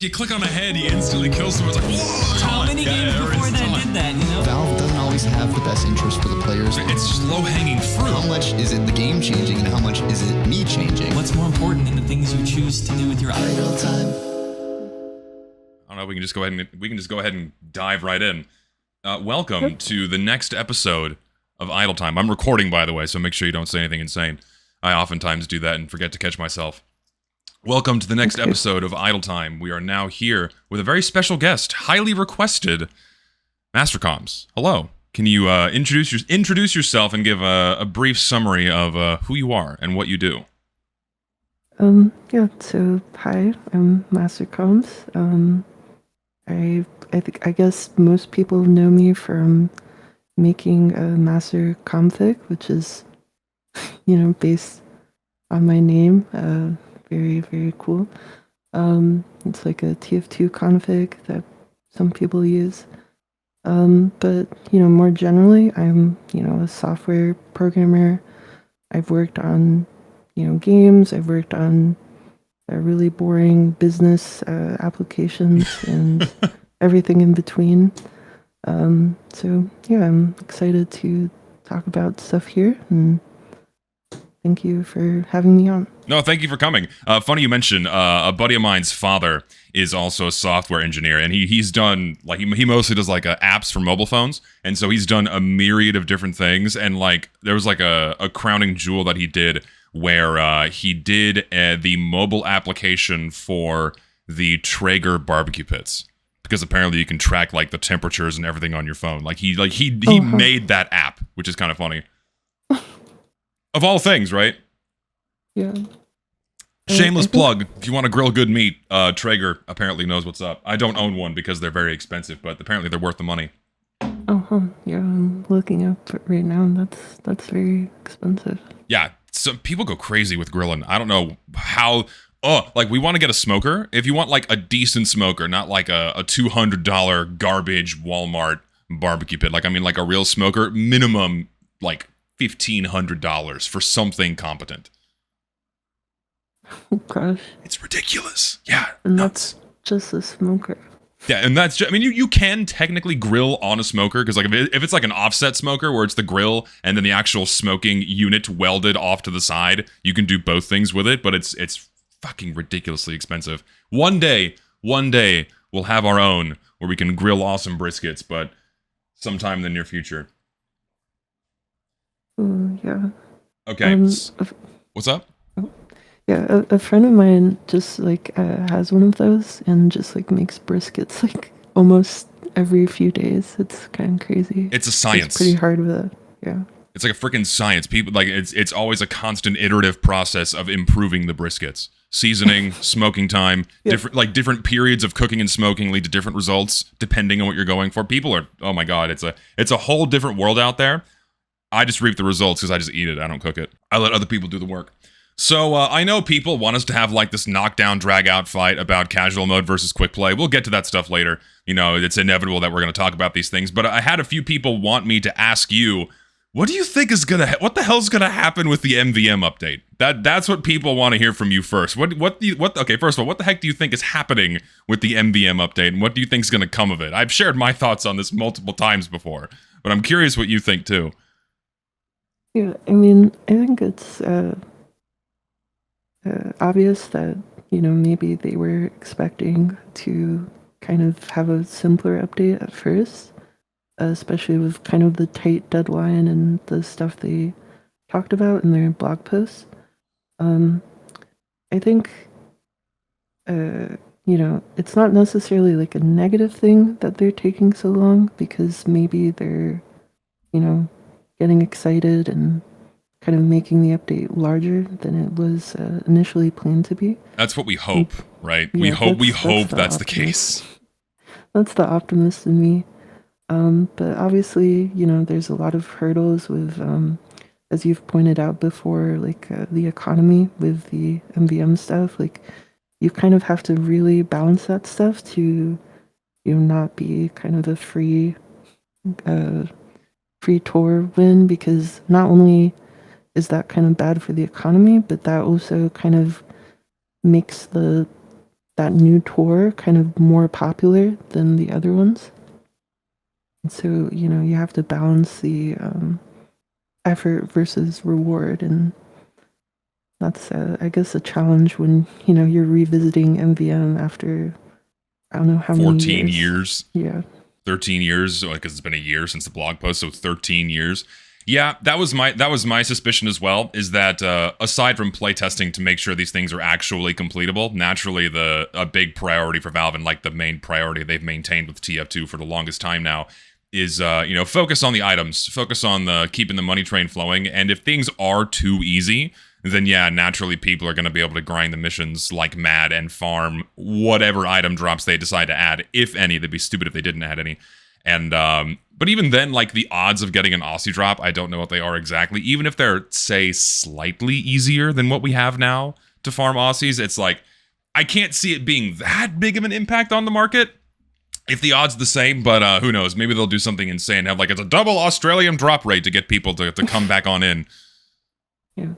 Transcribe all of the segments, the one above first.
You click on a head, he instantly kills someone. It's like, whoa! How many games before that did that, you know? Valve doesn't always have the best interest for the players. It's just low-hanging fruit. How much is it the game changing and how much is it me changing? What's more important in the things you choose to do with your idle time? I don't know, we can just go ahead and dive right in. Welcome to the next episode of Idle Time. I'm recording, by the way, so make sure you don't say anything insane. I oftentimes do that and forget to catch myself. Welcome to the next episode of Idle Time. We are now here with a very special guest, highly requested, mastercoms. Hello. Can you introduce yourself and give a brief summary of who you are and what you do? So hi, I'm mastercoms. I guess most people know me from making a master config, which is, based on my name. Very, very cool. It's like a TF2 config that some people use. But, more generally, I'm, a software programmer. I've worked on, games. I've worked on really boring business applications and everything in between. I'm excited to talk about stuff here, and thank you for having me on. No, thank you for coming. Funny you mentioned, a buddy of mine's father is also a software engineer, and he's done, like, he mostly does, like, apps for mobile phones, and so he's done a myriad of different things, and, like, there was, like, a crowning jewel that he did where he did the mobile application for the Traeger barbecue pits, because apparently you can track, like, the temperatures and everything on your phone. Like, he made that app, which is kind of funny. Of all things, right? Yeah. Shameless plug. If you want to grill good meat, Traeger apparently knows what's up. I don't own one because they're very expensive, but apparently they're worth the money. Yeah, I'm looking up right now. That's very expensive. Yeah, some people go crazy with grilling. I don't know how. Oh, like, we want to get a smoker. If you want, like, a decent smoker, not like a $200 garbage Walmart barbecue pit. Like, I mean, like a real smoker, minimum, like, $1,500 for something competent. Oh gosh, it's ridiculous. Yeah, and that's just a smoker. Yeah, and that's just, I mean, you can technically grill on a smoker, because, like, if it's like an offset smoker where it's the grill and then the actual smoking unit welded off to the side, you can do both things with it. But it's fucking ridiculously expensive. One day we'll have our own where we can grill awesome briskets, but sometime in the near future. Yeah. Okay. What's up? Yeah, a friend of mine just has one of those and just makes briskets almost every few days. It's kind of crazy. It's a science. It's pretty hard with it. Yeah. It's like a freaking science. People it's always a constant iterative process of improving the briskets. Seasoning, smoking time, different periods of cooking and smoking lead to different results depending on what you're going for. People are, oh my god, it's a whole different world out there. I just reap the results because I just eat it. I don't cook it. I let other people do the work. So I know people want us to have this knockdown, drag-out fight about casual mode versus quick play. We'll get to that stuff later. It's inevitable that we're going to talk about these things. But I had a few people want me to ask you, what do you think is what the hell's gonna happen with the MVM update? That's what people want to hear from you first. Okay, first of all, what the heck do you think is happening with the MVM update, and what do you think is gonna come of it? I've shared my thoughts on this multiple times before, but I'm curious what you think too. Yeah, I mean, I think it's obvious that, maybe they were expecting to kind of have a simpler update at first, especially with kind of the tight deadline and the stuff they talked about in their blog posts. I think, it's not necessarily a negative thing that they're taking so long, because maybe they're, getting excited and kind of making the update larger than it was initially planned to be. That's what we hope, right? Yeah, we hope that's the case. That's the optimist in me. But obviously, there's a lot of hurdles with, as you've pointed out before, the economy with the MVM stuff. You kind of have to really balance that stuff to, not be kind of a free tour win, because not only is that kind of bad for the economy, but that also kind of makes the that new tour kind of more popular than the other ones. And so, you have to balance the effort versus reward. And that's, I guess, a challenge when, you're revisiting MVM after, I don't know how many 14 years. years. Yeah. 13 years, because it's been a year since the blog post, so 13 years. Yeah, that was my suspicion as well, is that aside from playtesting to make sure these things are actually completable, naturally a big priority for Valve, and like the main priority they've maintained with TF2 for the longest time now, is focus on the items, focus on the keeping the money train flowing, and if things are too easy, then yeah, naturally people are going to be able to grind the missions like mad and farm whatever item drops they decide to add, if any. They'd be stupid if they didn't add any. And but even then, like, the odds of getting an Aussie drop, I don't know what they are exactly. Even if they're, say, slightly easier than what we have now to farm Aussies, it's like, I can't see it being that big of an impact on the market if the odds are the same, but who knows? Maybe they'll do something insane, have like it's a double Australian drop rate to get people to come back on in. Yeah.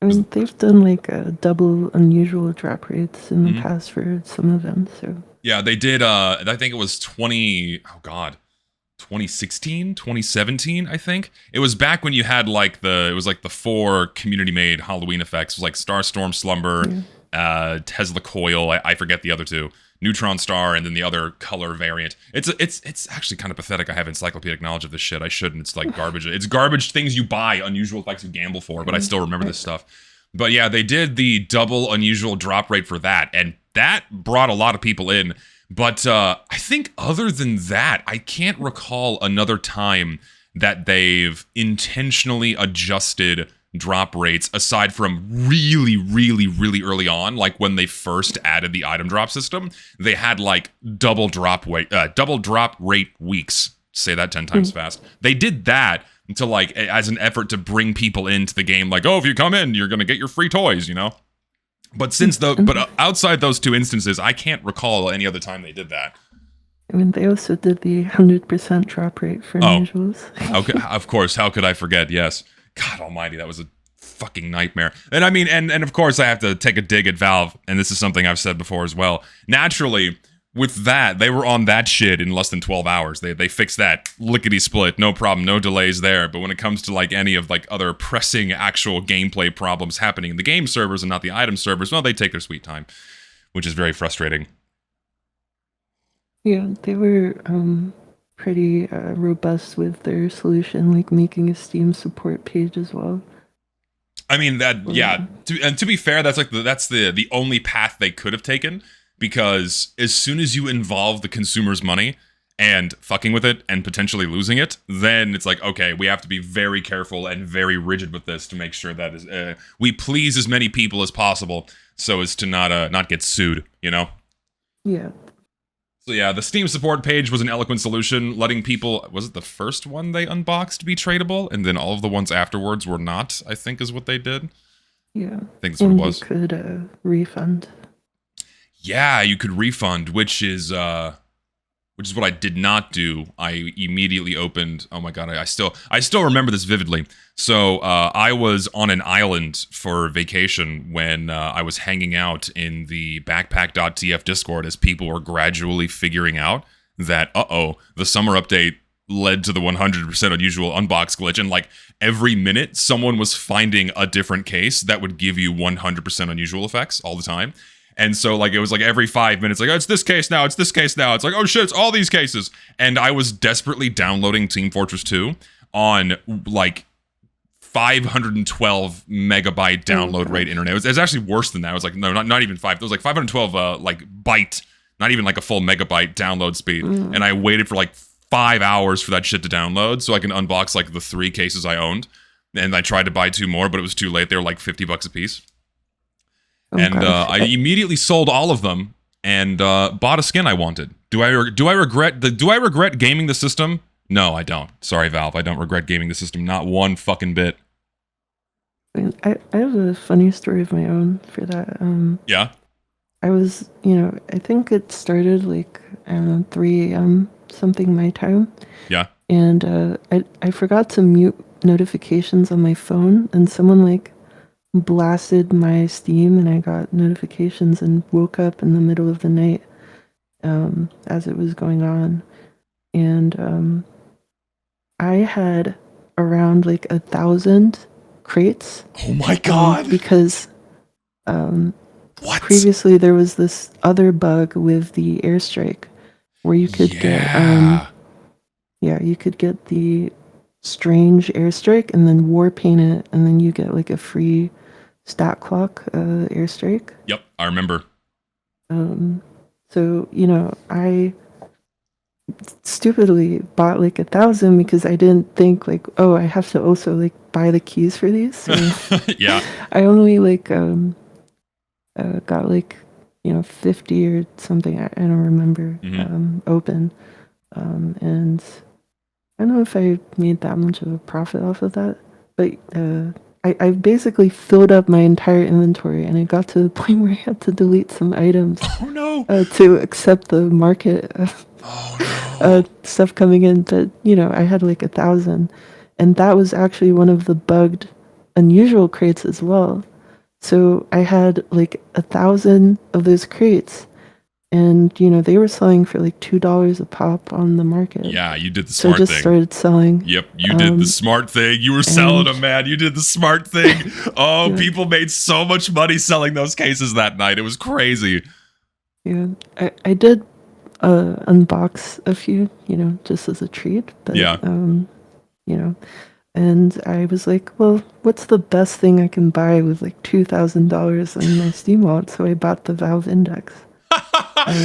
I mean, they've done like double unusual drop rates in the past for some of them, so. Yeah, they did, I think it was 2016, 2017, I think. It was back when you had like the 4 community-made Halloween effects. It was like Starstorm Slumber, Tesla Coil, I forget the other 2. Neutron Star, and then the other color variant. It's actually kind of pathetic. I have encyclopedic knowledge of this shit. I shouldn't. It's like garbage. It's garbage things you buy, unusual effects you gamble for, but I still remember this stuff. But yeah, they did the double unusual drop rate for that, and that brought a lot of people in. But I think other than that, I can't recall another time that they've intentionally adjusted drop rates aside from really, really, really early on, like when they first added the item drop system. They had like double drop rate weeks. Say that 10 times fast. They did that to like as an effort to bring people into the game. Like, oh, if you come in, you're gonna get your free toys, But outside those 2 instances, I can't recall any other time they did that. I mean, they also did the 100% drop rate for unusuals. Okay, of course. How could I forget? Yes. God almighty, that was a fucking nightmare. And I mean, and of course I have to take a dig at Valve, and this is something I've said before as well. Naturally, with that, they were on that shit in less than 12 hours. They fixed that lickety-split, no problem, no delays there. But when it comes to like any of like other pressing actual gameplay problems happening in the game servers and not the item servers, well, they take their sweet time, which is very frustrating. Yeah, they were pretty robust with their solution, like making a Steam support page as well. I mean to be fair, that's like that's the only path they could have taken, because as soon as you involve the consumer's money and fucking with it and potentially losing it, then it's like, okay, we have to be very careful and very rigid with this to make sure that we please as many people as possible so as to not get sued, Yeah. So yeah, the Steam support page was an eloquent solution, letting people, was it the first one they unboxed be tradable? And then all of the ones afterwards were not, I think is what they did. Yeah. I think that's what it was. You could refund. Yeah, you could refund, which is what I did not do. I immediately opened, oh my god, I still remember this vividly. So I was on an island for vacation when I was hanging out in the backpack.tf Discord as people were gradually figuring out that, the summer update led to the 100% unusual unbox glitch, and like every minute someone was finding a different case that would give you 100% unusual effects all the time. And so, like, it was like every 5 minutes, like, oh, it's this case now, it's this case now. It's like, oh shit, it's all these cases. And I was desperately downloading Team Fortress 2 on, like, 512 megabyte download rate internet. It was actually worse than that. It was like, no, not even 5. It was like 512, like, byte, not even like a full megabyte download speed. And I waited for, like, 5 hours for that shit to download so I can unbox, like, the 3 cases I owned. And I tried to buy 2 more, but it was too late. They were, like, $50 a piece. I immediately sold all of them and bought a skin I wanted. Do I regret gaming the system? No, I don't. Sorry, Valve. I don't regret gaming the system. Not one fucking bit. I have a funny story of my own for that. Yeah? I was, I think it started like, I don't know, 3 a.m. something my time. Yeah. And I forgot to mute notifications on my phone, and someone like blasted my Steam and I got notifications and woke up in the middle of the night as it was going on. And I had around like 1,000 crates. Oh my god! Because What? previously there was this other bug with the airstrike where you could you could get the strange airstrike and then war paint it, and then you get like a free stat clock airstrike. Yep, I remember. So I stupidly bought like 1,000 because I didn't think like, oh, I have to also like buy the keys for these. So Yeah. I only like got like 50 or something. I don't remember open, and I don't know if I made that much of a profit off of that, but I basically filled up my entire inventory, and it got to the point where I had to delete some items. Oh no! To accept the market stuff coming in. But I had like 1,000, and that was actually one of the bugged unusual crates as well. So I had like 1,000 of those crates, and they were selling for like $2 a pop on the market. Yeah, you did the smart thing. So I just started selling. Yep, you did the smart thing. You were selling them, man. You did the smart thing. Oh, yeah. People made so much money selling those cases that night. It was crazy. Yeah, I did unbox a few, just as a treat. But, yeah. And I was like, well, what's the best thing I can buy with like $2,000 in my Steam wallet? So I bought the Valve Index.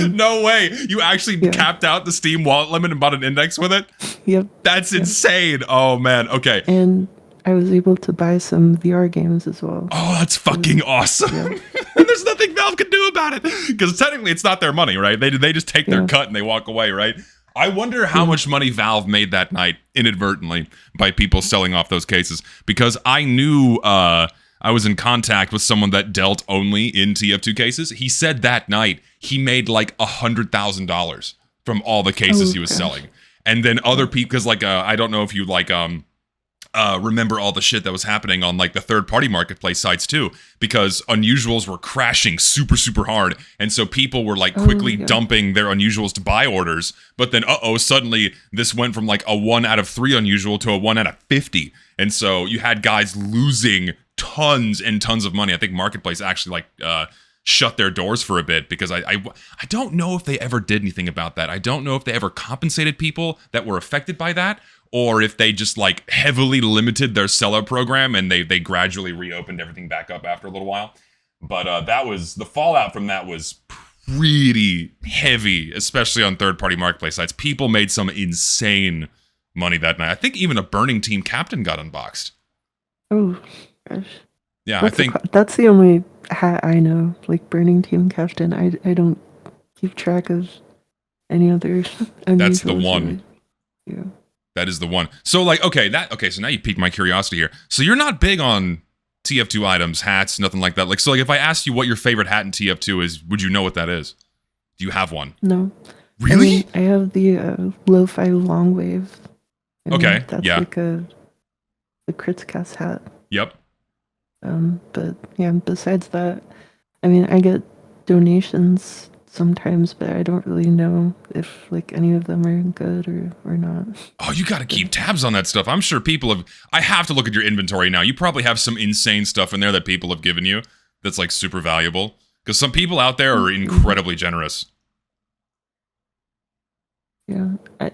No way. You actually capped out the Steam wallet limit and bought an index with it? Yep. That's insane. Oh, man. Okay. And I was able to buy some VR games as well. Oh, that's fucking awesome. Yeah. And there's nothing Valve can do about it. Because technically it's not their money, right? They just take their cut and they walk away, right? I wonder how much money Valve made that night inadvertently by people selling off those cases. Because I knew I was in contact with someone that dealt only in TF2 cases. He said that night he made like $100,000 from all the cases he was selling. And then other people, because like I don't know if you like remember all the shit that was happening on like the third-party marketplace sites too, because unusuals were crashing super hard, and so people were like quickly dumping their unusuals to buy orders. But then suddenly this went from like a 1 out of 3 unusual to a 1 out of 50, and so you had guys losing tons and tons of money. I think marketplace actually like shut their doors for a bit because I don't know if they ever did anything about that. I don't know if they ever compensated people that were affected by that, or if they just like heavily limited their seller program and they gradually reopened everything back up after a little while. But that was the fallout from that was pretty heavy, especially on third-party marketplace sites. People made some insane money that night. I think even a Burning Team captain got unboxed. Oh gosh. Yeah, I think that's the only hat I know. Like Burning Team captain. I don't keep track of any other. That's the one. Yeah. That is the one. So like, okay, so now you piqued my curiosity here. So you're not big on TF2 items, hats, nothing like that. Like, so like if I asked you what your favorite hat in TF2 is, would you know what that is? Do you have one? No. Really? I have the lo-fi long wave. Okay. That's like the Kritzcast hat. Yep. But yeah, besides that, I mean, I get donations sometimes, but I don't really know if like any of them are good or not. Oh, you got to keep tabs on that stuff. I'm sure people have. I have to look at your inventory now. You probably have some insane stuff in there that people have given you that's like super valuable, because some people out there are incredibly generous. Yeah,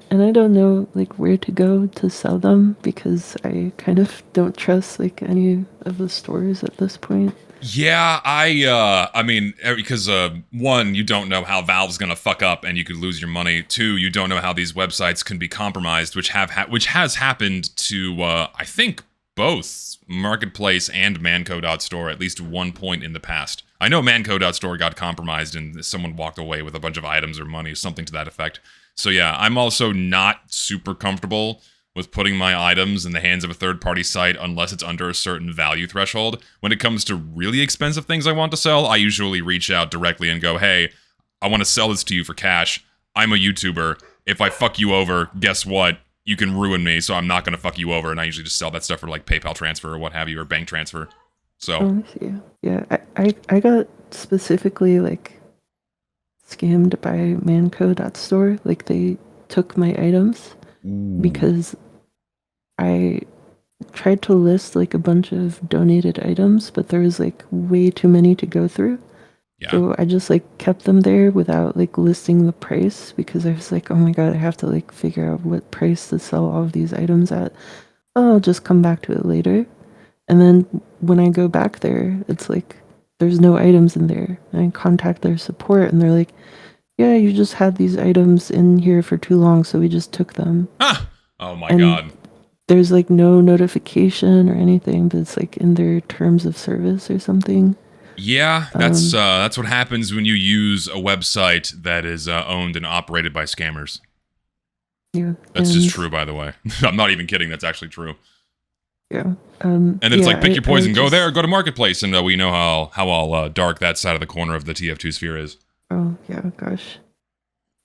and I don't know like where to go to sell them because I kind of don't trust like any of the stores at this point. Yeah, I mean, because one, you don't know how Valve's gonna fuck up and you could lose your money. Two, you don't know how these websites can be compromised, which has happened to I think both Marketplace and Manco.store at least one point in the past. I know Manco.store got compromised and someone walked away with a bunch of items or money, something to that effect. So yeah, I'm also not super comfortable with putting my items in the hands of a third-party site unless it's under a certain value threshold. When it comes to really expensive things I want to sell, I usually reach out directly and go, hey, I want to sell this to you for cash. I'm a YouTuber. If I fuck you over, guess what? You can ruin me, so I'm not going to fuck you over. And I usually just sell that stuff for like PayPal transfer or what have you, or bank transfer. So Oh, I see. Yeah, I got specifically like scammed by Manco.store. Like they took my items because I tried to list like a bunch of donated items, but there was like way too many to go through. yeah. So I just like kept them there without like listing the price because I was like, oh my god, I have to like figure out what price to sell all of these items at. Oh, I'll just come back to it later. And then when I go back there, it's like there's no items in there. And I contact their support and they're like, yeah, you just had these items in here for too long, so we just took them. Ah! Oh my And god. there's like no notification or anything, but it's like in their terms of service or something. Yeah, that's what happens when you use a website that is owned and operated by scammers. Yeah. That's just And true, by the way. I'm not even kidding. That's actually true. yeah. And then it's Yeah, like, pick your poison, I go just, there, go to Marketplace, and we know how all dark that side of the corner of the TF2 sphere is. oh yeah, gosh.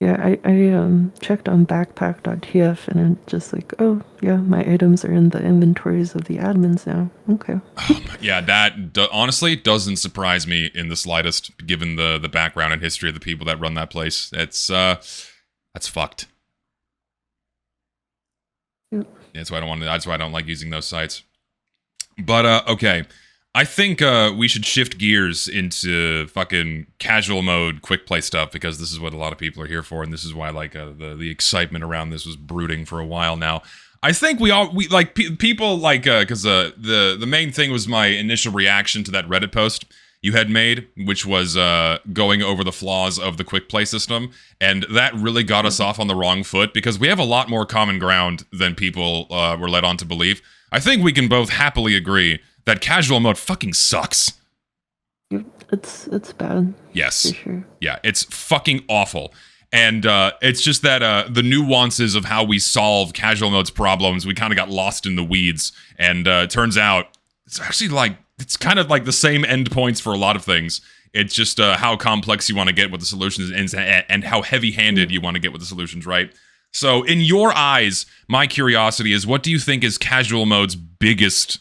Yeah, I checked on backpack.tf and it just like, oh yeah, my items are in the inventories of the admins now. Okay. Yeah, that honestly doesn't surprise me in the slightest, given the background and history of the people that run that place. It's that's fucked. Yep. That's why I don't want to. That's why I don't like using those sites. But okay, I think we should shift gears into fucking casual mode, quick play stuff because this is what a lot of people are here for, and this is why like the excitement around this was brooding for a while now. I think we like people like because the main thing was my initial reaction to that Reddit post you had made, which was going over the flaws of the quick play system, and that really got us off on the wrong foot because we have a lot more common ground than people were led on to believe. I think we can both happily agree that casual mode fucking sucks. It's bad. Yes. For sure. Yeah, it's fucking awful. And it's just that the nuances of how we solve casual mode's problems, we kind of got lost in the weeds. And it turns out it's actually like, it's kind of like the same endpoints for a lot of things. It's just how complex you want to get with the solutions and how heavy-handed you want to get with the solutions, right? So in your eyes, my curiosity is, what do you think is casual mode's biggest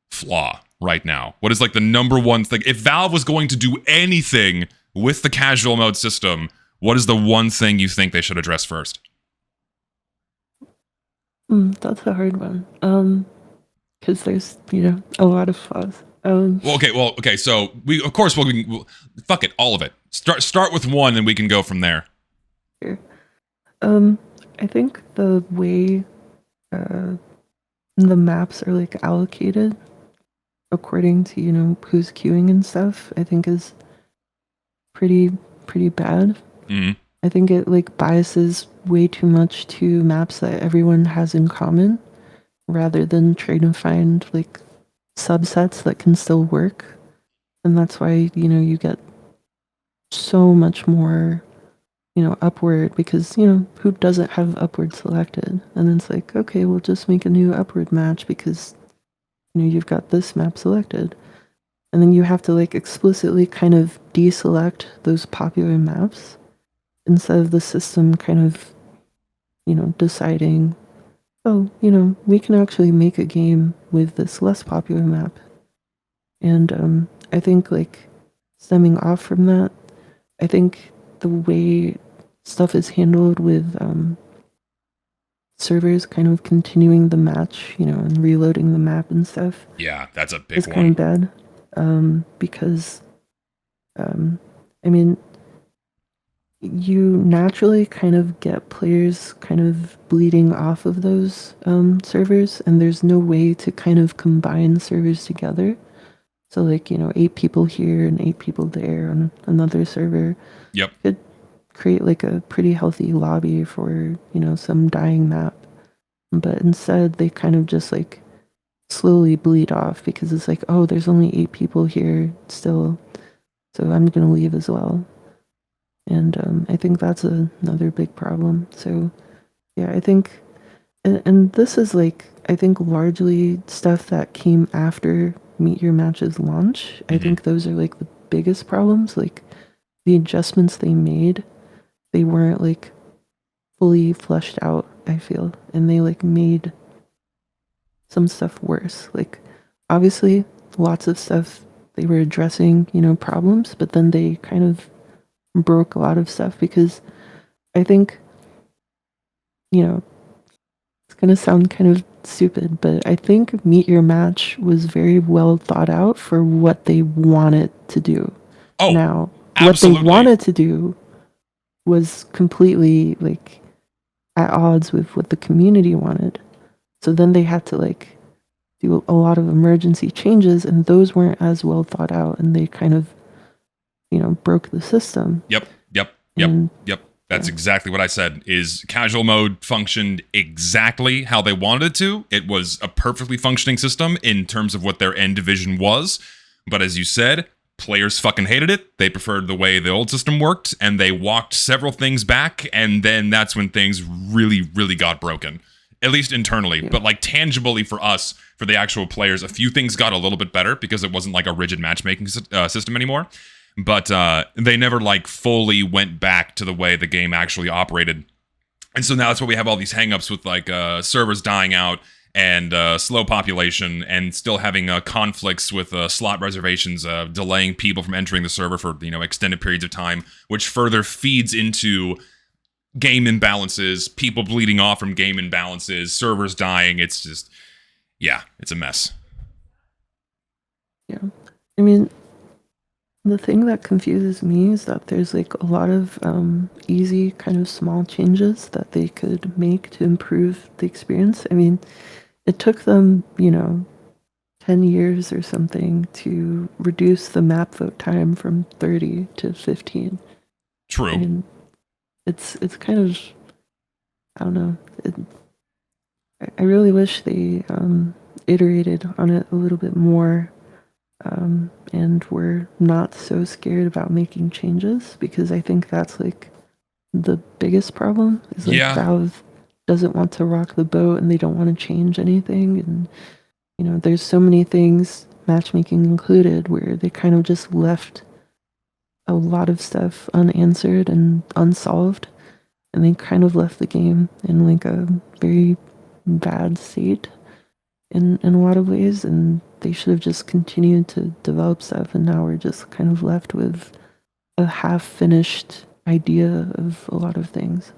flaw right now? What is like the number one thing? If Valve was going to do anything with the casual mode system, what is the one thing you think they should address first? That's a hard one. Because there's a lot of flaws. Well, okay. So we, of course, we'll fuck it, all of it. Start with one, and we can go from there. Sure. I think the way the maps are like allocated according to who's queuing and stuff, I think is pretty bad. Mm-hmm. I think it like biases way too much to maps that everyone has in common, rather than trying to find like subsets that can still work. And that's why you get so much more upward, because who doesn't have upward selected? And then it's like, okay, we'll just make a new upward match because you've got this map selected. And then you have to like explicitly kind of deselect those popular maps instead of the system kind of deciding, oh, we can actually make a game with this less popular map. And I think like stemming off from that, I think the way stuff is handled with servers kind of continuing the match, and reloading the map and stuff. Yeah, that's a big It's one. kind of bad, because, I mean, you naturally kind of get players kind of bleeding off of those servers, and there's no way to kind of combine servers together. So like 8 people here and 8 people there on another server. Yep. Could create like a pretty healthy lobby for some dying map, but instead they kind of just like slowly bleed off because it's like, oh, there's only 8 people here still, so I'm gonna leave as well. And I think that's another big problem. So yeah, I think, and this is like, I think largely stuff that came after Meet Your Match's launch. I think those are like the biggest problems. Like the adjustments they made, they weren't like fully fleshed out, I feel, and they like made some stuff worse. Like obviously lots of stuff they were addressing, problems, but then they kind of broke a lot of stuff because I think, it's going to sound kind of stupid, but I think Meet Your Match was very well thought out for what they wanted to do. Oh, now, absolutely. what they wanted to do was completely like at odds with what the community wanted. So then they had to like do a lot of emergency changes, and those weren't as well thought out, and they kind of, broke the system. Yep. That's exactly what I said. Is casual mode functioned exactly how they wanted it to. It was a perfectly functioning system in terms of what their end division was. But as you said, players fucking hated it. They preferred the way the old system worked, and they walked several things back, and then that's when things really, really got broken. At least internally. Yeah. But like tangibly for us, for the actual players, a few things got a little bit better because it wasn't like a rigid matchmaking system anymore. But they never like fully went back to the way the game actually operated. And so now that's why we have all these hangups with like servers dying out and slow population and still having conflicts with slot reservations, delaying people from entering the server for extended periods of time, which further feeds into game imbalances, people bleeding off from game imbalances, servers dying. It's just, it's a mess. Yeah. I mean, the thing that confuses me is that there's like a lot of easy kind of small changes that they could make to improve the experience. I mean, it took them, 10 years or something to reduce the map vote time from 30 to 15. True. I mean, it's kind of, I don't know. I really wish they iterated on it a little bit more. And we're not so scared about making changes, because I think that's like the biggest problem is like Valve doesn't want to rock the boat and they don't want to change anything. And, there's so many things, matchmaking included, where they kind of just left a lot of stuff unanswered and unsolved. And they kind of left the game in like a very bad state in a lot of ways, and they should have just continued to develop stuff, and now we're just kind of left with a half-finished idea of a lot of things.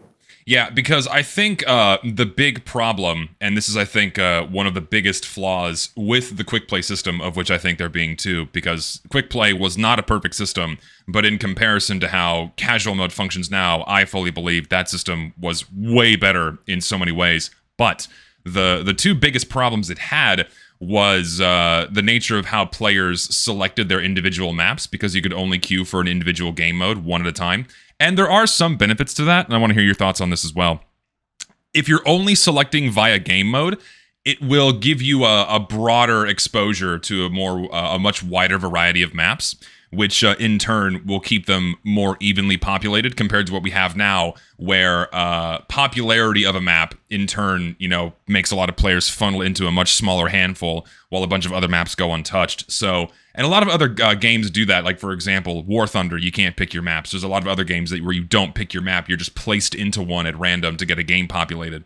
Yeah, because I think the big problem, and this is I think one of the biggest flaws with the quick play system, of which I think there being two, because quick play was not a perfect system, but in comparison to how casual mode functions now, I fully believe that system was way better in so many ways. But the two biggest problems it had was the nature of how players selected their individual maps, because you could only queue for an individual game mode one at a time. And there are some benefits to that, and I want to hear your thoughts on this as well. If you're only selecting via game mode, it will give you a broader exposure to a much wider variety of maps, which in turn will keep them more evenly populated compared to what we have now, where popularity of a map in turn, makes a lot of players funnel into a much smaller handful while a bunch of other maps go untouched. So, and a lot of other games do that. Like, for example, War Thunder, you can't pick your maps. There's a lot of other games where you don't pick your map. You're just placed into one at random to get a game populated.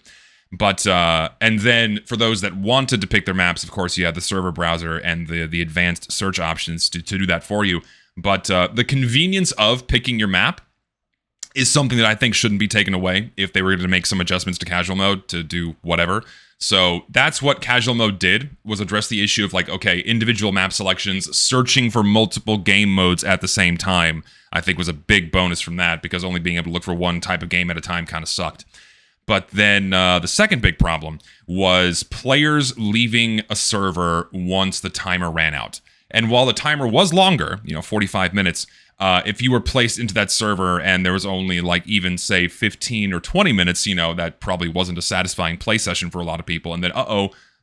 But, and then for those that wanted to pick their maps, of course, you have the server browser and the advanced search options to do that for you. But the convenience of picking your map is something that I think shouldn't be taken away if they were going to make some adjustments to casual mode to do whatever. So that's what casual mode did, was address the issue of like, okay, individual map selections, searching for multiple game modes at the same time, I think was a big bonus from that, because only being able to look for one type of game at a time kind of sucked. But then the second big problem was players leaving a server once the timer ran out. And while the timer was longer, 45 minutes, if you were placed into that server and there was only like even say 15 or 20 minutes, that probably wasn't a satisfying play session for a lot of people. And then,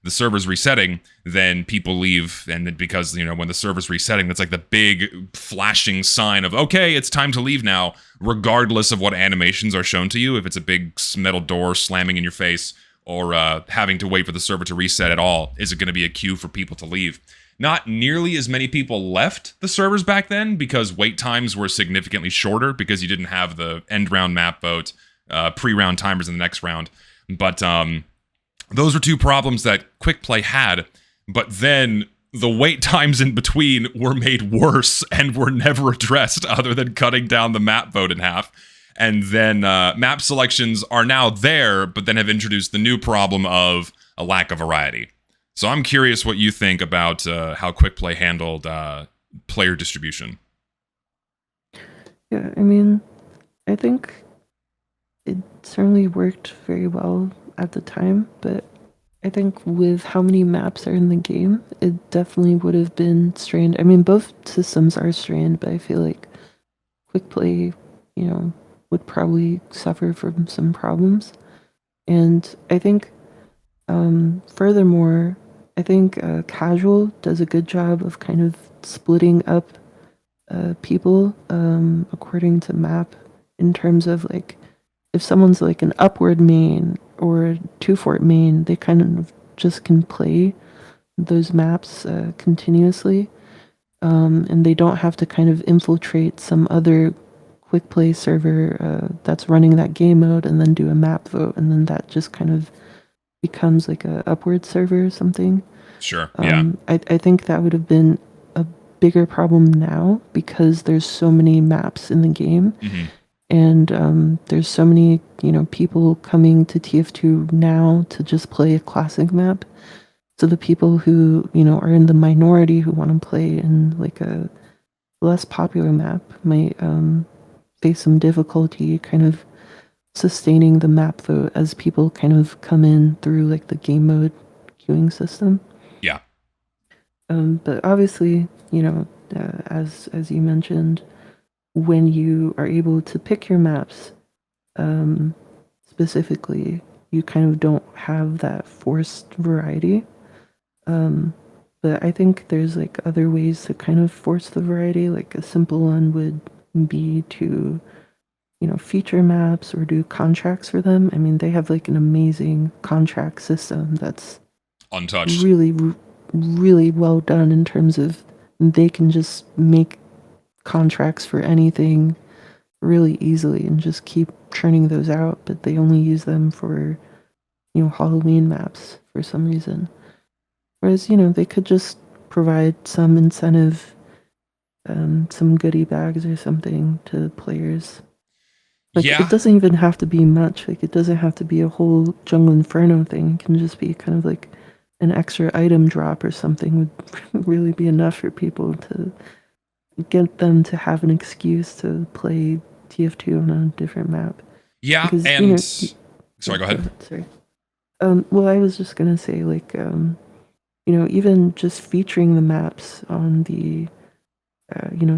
the server's resetting, then people leave. And then because, when the server's resetting, that's like the big flashing sign of, okay, it's time to leave now, regardless of what animations are shown to you. If it's a big metal door slamming in your face or having to wait for the server to reset at all, is it going to be a queue for people to leave? Not nearly as many people left the servers back then, because wait times were significantly shorter, because you didn't have the end round map vote, pre-round timers in the next round. But those were two problems that quick play had. But then the wait times in between were made worse and were never addressed other than cutting down the map vote in half. And then map selections are now there, but then have introduced the new problem of a lack of variety. So I'm curious what you think about how Quick Play handled player distribution. Yeah, I mean, I think it certainly worked very well at the time, but I think with how many maps are in the game, it definitely would have been strained. I mean, both systems are strained, but I feel like Quick Play, would probably suffer from some problems. And I think, furthermore, I think Casual does a good job of kind of splitting up people according to map in terms of like if someone's like an upward main or a two fort main, they kind of just can play those maps continuously, and they don't have to kind of infiltrate some other quick play server that's running that game mode and then do a map vote, and then that just kind of becomes like a upward server or something. Sure. Yeah. I think that would have been a bigger problem now because there's so many maps in the game. Mm-hmm. And there's so many, people coming to TF2 now to just play a classic map. So the people who, are in the minority who want to play in like a less popular map might face some difficulty kind of sustaining the map vote as people kind of come in through like the game mode queuing system. Yeah. But obviously, as you mentioned, when you are able to pick your maps specifically, you kind of don't have that forced variety. But I think there's like other ways to kind of force the variety. Like a simple one would be to, feature maps or do contracts for them. I mean, they have like an amazing contract system that's untouched. Really, really well done in terms of they can just make contracts for anything really easily and just keep churning those out, but they only use them for, Halloween maps for some reason. Whereas, they could just provide some incentive, some goodie bags or something to players. Like, Yeah. it doesn't even have to be much. Like, it doesn't have to be a whole Jungle Inferno thing. It can just be kind of like an extra item drop or something would really be enough for people to get them to have an excuse to play TF2 on a different map. Yeah, Because, and sorry, go ahead. Sorry. Well, I was just gonna say, like, even just featuring the maps on the,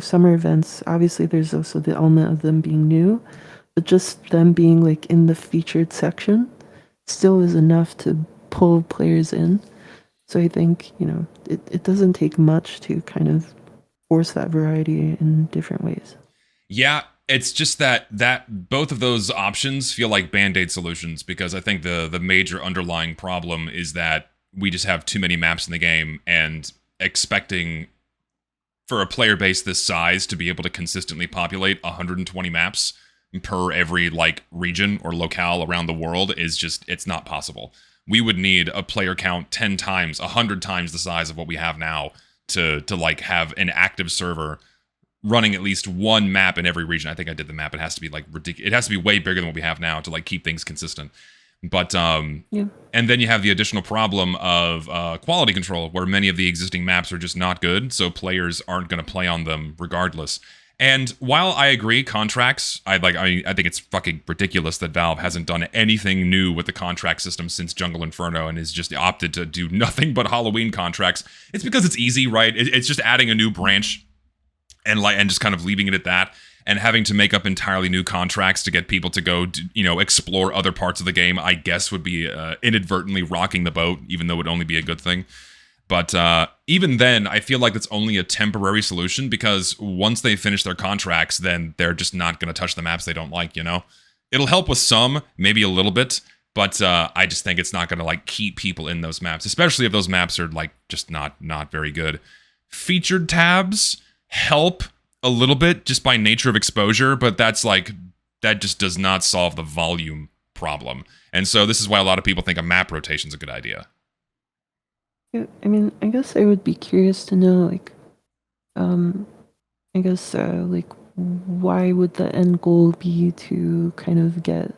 summer events. Obviously, there's also the element of them being new, but just them being like in the featured section still is enough to pull players in. So I think it doesn't take much to kind of force that variety in different ways. Yeah, it's just that both of those options feel like band-aid solutions, because I think the major underlying problem is that we just have too many maps in the game, and expecting for a player base this size to be able to consistently populate 120 maps per every like region or locale around the world is just, it's not possible. We would need a player count 10 times, 100 times the size of what we have now to like have an active server running at least one map in every region. I think I did the map. It has to be like ridiculous. It has to be way bigger than what we have now to like keep things consistent. But yeah. And then you have the additional problem of quality control, where many of the existing maps are just not good, so players aren't going to play on them regardless. And while I agree, contracts, I think it's fucking ridiculous that Valve hasn't done anything new with the contract system since Jungle Inferno and has just opted to do nothing but Halloween contracts. It's because it's easy, right? It's just adding a new branch and just kind of leaving it at that, and having to make up entirely new contracts to get people to go, explore other parts of the game, I guess would be inadvertently rocking the boat, even though it would only be a good thing. But even then, I feel like it's only a temporary solution, because once they finish their contracts, then they're just not going to touch the maps they don't like, It'll help with some, maybe a little bit, but I just think it's not going to like keep people in those maps, especially if those maps are like just not very good. Featured tabs help a little bit just by nature of exposure, but that just does not solve the volume problem. And so this is why a lot of people think a map rotation is a good idea. Yeah, I mean, I guess I would be curious to know, like, um, I guess, like, why would the end goal be to kind of get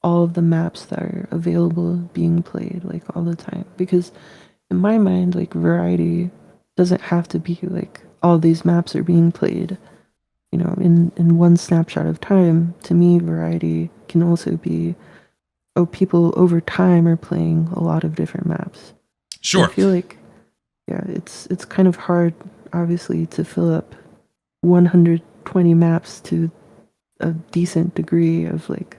all of the maps that are available being played, like, all the time? Because in my mind, like, variety doesn't have to be, like, all these maps are being played, you know, in one snapshot of time. To me, variety can also be, oh, people over time are playing a lot of different maps. So I Sure. feel like, yeah, it's kind of hard, obviously, to fill up 120 maps to a decent degree of like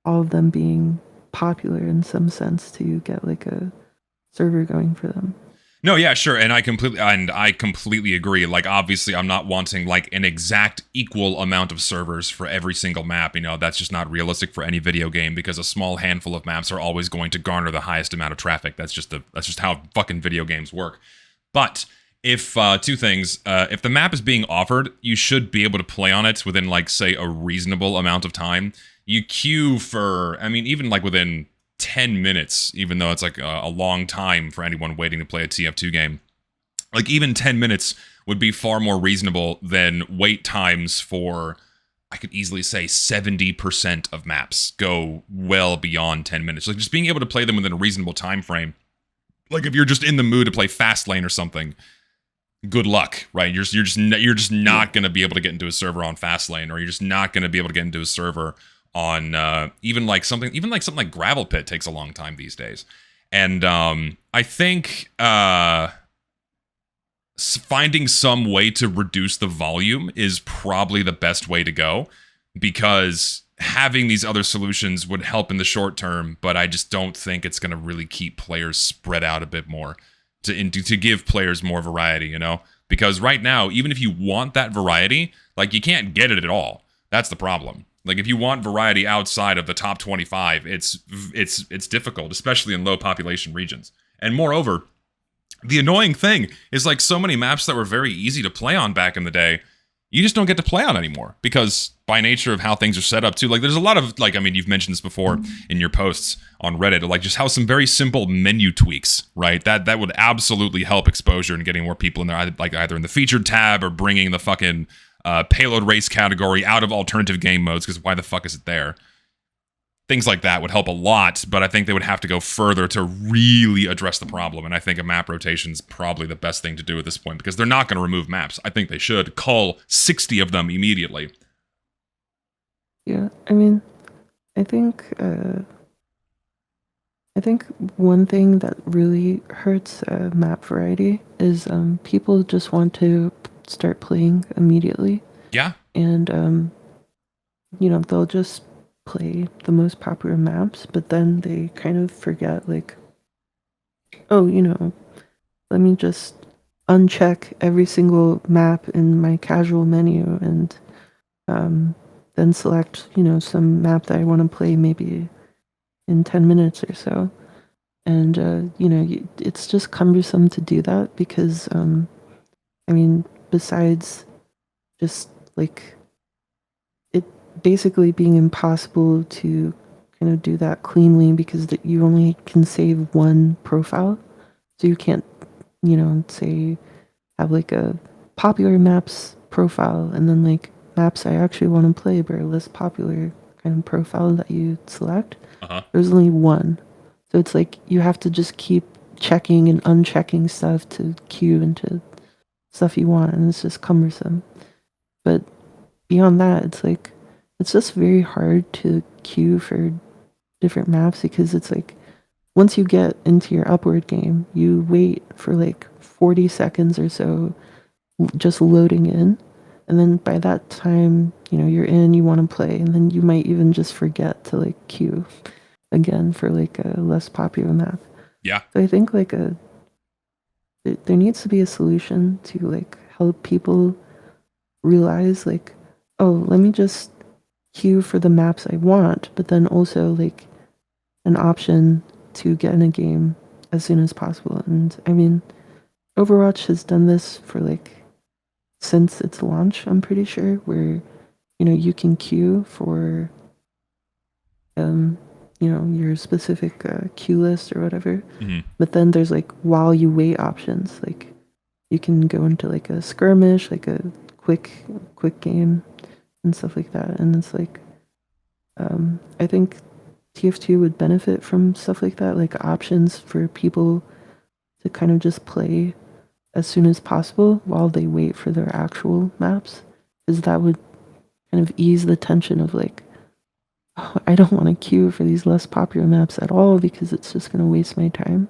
all of them being popular in some sense to get like a server going for them. No, yeah, sure, and I completely agree. Like, obviously, I'm not wanting like an exact equal amount of servers for every single map. You know, that's just not realistic for any video game because a small handful of maps are always going to garner the highest amount of traffic. That's just how fucking video games work. But if two things, if the map is being offered, you should be able to play on it within like say a reasonable amount of time. You queue for, I mean, even like within 10 minutes, even though it's like a long time for anyone waiting to play a TF2 game. Like, even 10 minutes would be far more reasonable than wait times for, I could easily say 70% of maps go well beyond 10 minutes. Like, just being able to play them within a reasonable time frame. Like, if you're just in the mood to play Fastlane or something, good luck, right? You're just not going to be able to get into a server on Fastlane, or you're just not going to be able to get into a server on even like something like Gravel Pit takes a long time these days. And I think finding some way to reduce the volume is probably the best way to go, because having these other solutions would help in the short term, but I just don't think it's going to really keep players spread out a bit more to give players more variety, you know? Because right now, even if you want that variety, like, you can't get it at all. That's the problem. Like, if you want variety outside of the top 25, it's difficult, especially in low population regions. And moreover, the annoying thing is, like, so many maps that were very easy to play on back in the day, you just don't get to play on anymore, because by nature of how things are set up too, like, there's a lot of, like, I mean, you've mentioned this before in your posts on Reddit, like, just how some very simple menu tweaks, right, that would absolutely help exposure and getting more people in there, like either in the featured tab or bringing the fucking payload race category out of alternative game modes, because why the fuck is it there? Things like that would help a lot, but I think they would have to go further to really address the problem. And I think a map rotation is probably the best thing to do at this point, because they're not going to remove maps. I think they should cull 60 of them immediately. Yeah, I mean, I think I think one thing that really hurts map variety is people just want to start playing immediately, Yeah. and you know, they'll just play the most popular maps, but then they kind of forget, like, oh, you know, let me just uncheck every single map in my casual menu and then select, you know, some map that I want to play maybe in 10 minutes or so. And, you know, it's just cumbersome to do that because, I mean, besides just like it basically being impossible to kind of do that cleanly because you only can save one profile. So you can't, you know, say have like a popular maps profile and then like maps I actually want to play but are less popular kind of profile that you select. Uh-huh. There's only one. So it's like you have to just keep checking and unchecking stuff to queue into stuff you want, and it's just cumbersome. But beyond that, it's like it's just very hard to queue for different maps because it's like once you get into your upward game, you wait for like 40 seconds or so just loading in. And then by that time, you know, you're in, you want to play, and then you might even just forget to like queue again for like a less popular map. Yeah. So I think like there needs to be a solution to like help people realize like, oh, let me just queue for the maps I want, but then also like an option to get in a game as soon as possible. And I mean, Overwatch has done this for like since its launch, I'm pretty sure, where you know you can queue for your specific queue list or whatever. Mhm. But then there's like while you wait options. Like you can go into like a skirmish, like a quick game and stuff like that. And it's like I think TF2 would benefit from stuff like that, like options for people to kind of just play as soon as possible while they wait for their actual maps, because that would kind of ease the tension of like, oh, I don't want to queue for these less popular maps at all because it's just going to waste my time.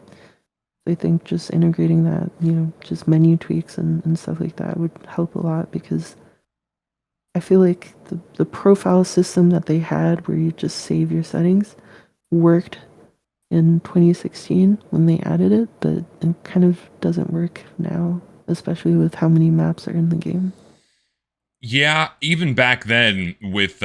I think just integrating that, just menu tweaks and stuff like that would help a lot, because I feel like the profile system that they had where you just save your settings worked in 2016 when they added it, but it kind of doesn't work now, especially with how many maps are in the game. Yeah, even back then with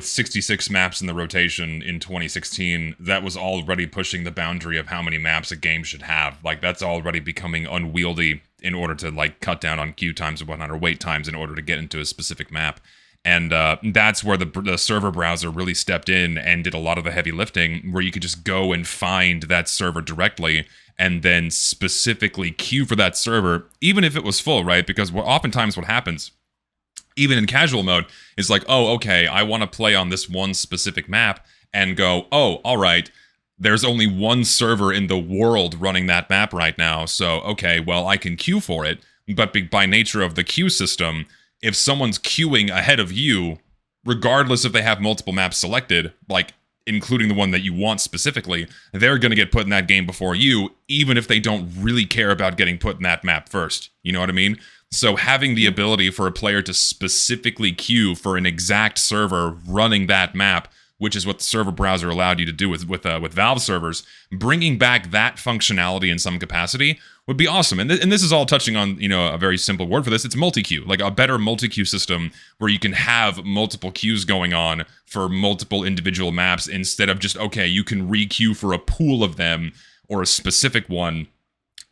66 maps in the rotation in 2016, that was already pushing the boundary of how many maps a game should have. Like that's already becoming unwieldy in order to like cut down on queue times and whatnot, or wait times in order to get into a specific map. And that's where the server browser really stepped in and did a lot of the heavy lifting, where you could just go and find that server directly and then specifically queue for that server, even if it was full, right? Because oftentimes what happens, even in casual mode, is like, oh, okay, I want to play on this one specific map, and go, oh, all right, there's only one server in the world running that map right now, so, okay, well, I can queue for it, but by nature of the queue system, if someone's queuing ahead of you, regardless if they have multiple maps selected, like, including the one that you want specifically, they're going to get put in that game before you, even if they don't really care about getting put in that map first. You know what I mean? So having the ability for a player to specifically queue for an exact server running that map, which is what the server browser allowed you to do with Valve servers, bringing back that functionality in some capacity would be awesome. And this is all touching on, a very simple word for this. It's multi-queue, like a better multi-queue system where you can have multiple queues going on for multiple individual maps, instead of just, okay, you can re-queue for a pool of them or a specific one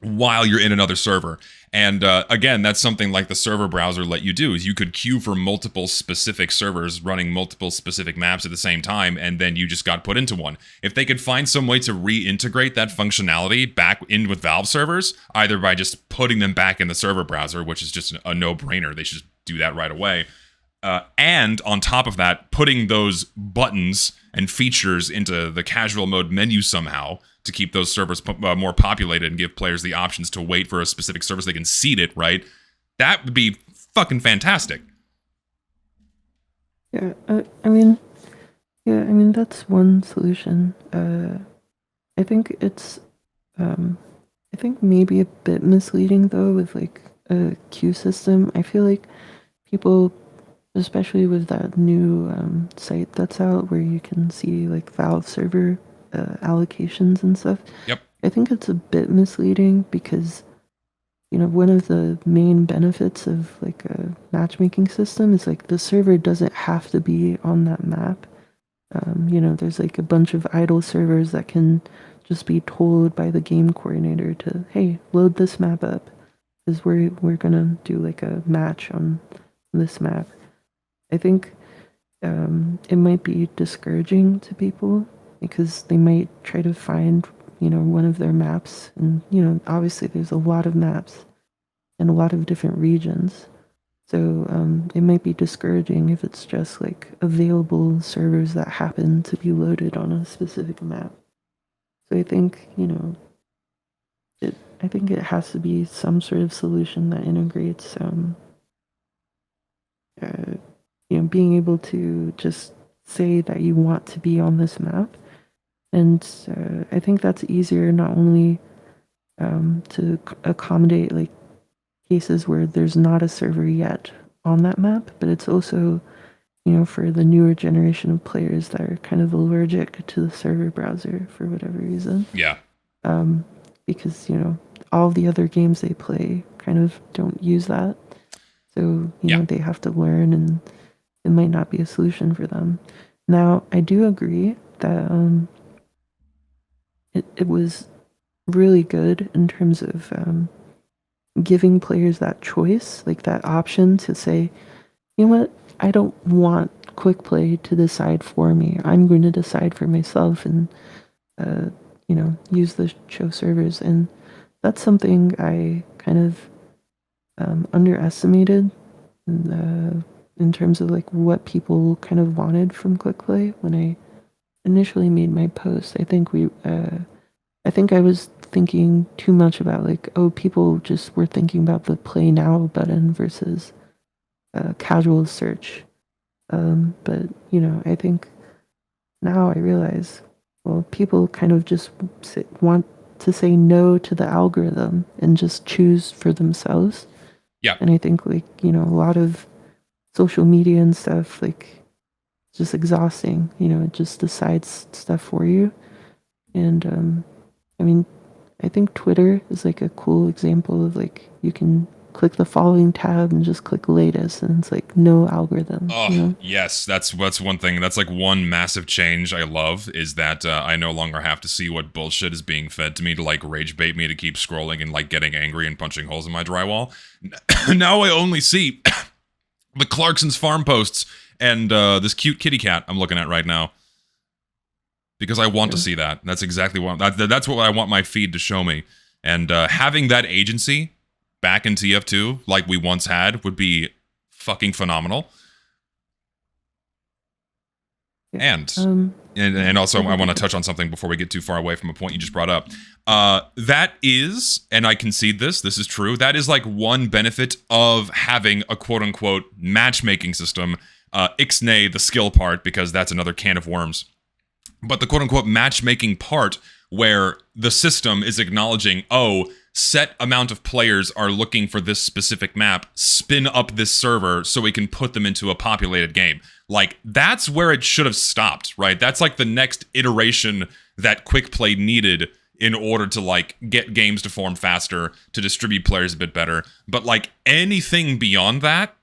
while you're in another server. And again, that's something like the server browser let you do, is you could queue for multiple specific servers running multiple specific maps at the same time, and then you just got put into one. If they could find some way to reintegrate that functionality back in with Valve servers, either by just putting them back in the server browser, which is just a no-brainer, they should do that right away, and on top of that, putting those buttons and features into the casual mode menu somehow, to keep those servers more populated and give players the options to wait for a specific service they can seed it, right? That would be fucking fantastic. Yeah, I mean, that's one solution. I think it's, I think maybe a bit misleading though with like a queue system. I feel like people, especially with that new site that's out where you can see like Valve server allocations and stuff. Yep. I think it's a bit misleading because, one of the main benefits of like a matchmaking system is like the server doesn't have to be on that map. There's like a bunch of idle servers that can just be told by the game coordinator to, hey, load this map up, because we're gonna do like a match on this map. I think it might be discouraging to people, because they might try to find, one of their maps. And, obviously there's a lot of maps and a lot of different regions. So it might be discouraging if it's just like available servers that happen to be loaded on a specific map. So I think, I think it has to be some sort of solution that integrates, being able to just say that you want to be on this map. And I think that's easier not only to accommodate like cases where there's not a server yet on that map, but it's also, for the newer generation of players that are kind of allergic to the server browser for whatever reason. Yeah. Because, all the other games they play kind of don't use that. So, they have to learn, and it might not be a solution for them. Now, I do agree that it was really good in terms of giving players that choice, like that option to say, you know what, I don't want quick play to decide for me. I'm going to decide for myself and use the show servers. And that's something I kind of underestimated in terms of like what people kind of wanted from quick play when I initially made my post. I think I was thinking too much about like, oh, people just were thinking about the play now button versus casual search. But I think now I realize, well, people kind of just want to say no to the algorithm and just choose for themselves. Yeah. And I think like, a lot of social media and stuff, like, just exhausting, it just decides stuff for you. And I mean, I think Twitter is like a cool example of like, you can click the following tab and just click latest, and it's like no algorithm. Oh, yes, that's one thing. That's like one massive change I love is that I no longer have to see what bullshit is being fed to me to like rage bait me to keep scrolling and like getting angry and punching holes in my drywall. Now I only see the Clarkson's farm posts and this cute kitty cat I'm looking at right now. Because I want to see that. That's exactly what that's what I want my feed to show me. And having that agency back in TF2 like we once had would be fucking phenomenal. And also I want to touch on something before we get too far away from a point you just brought up. That is, and I concede this is true, that is like one benefit of having a quote-unquote matchmaking system. Ixnay the skill part, because that's another can of worms. But the quote-unquote matchmaking part where the system is acknowledging, oh, set amount of players are looking for this specific map, spin up this server so we can put them into a populated game. Like, that's where it should have stopped, right? That's like the next iteration that quick play needed in order to like get games to form faster, to distribute players a bit better. But like anything beyond that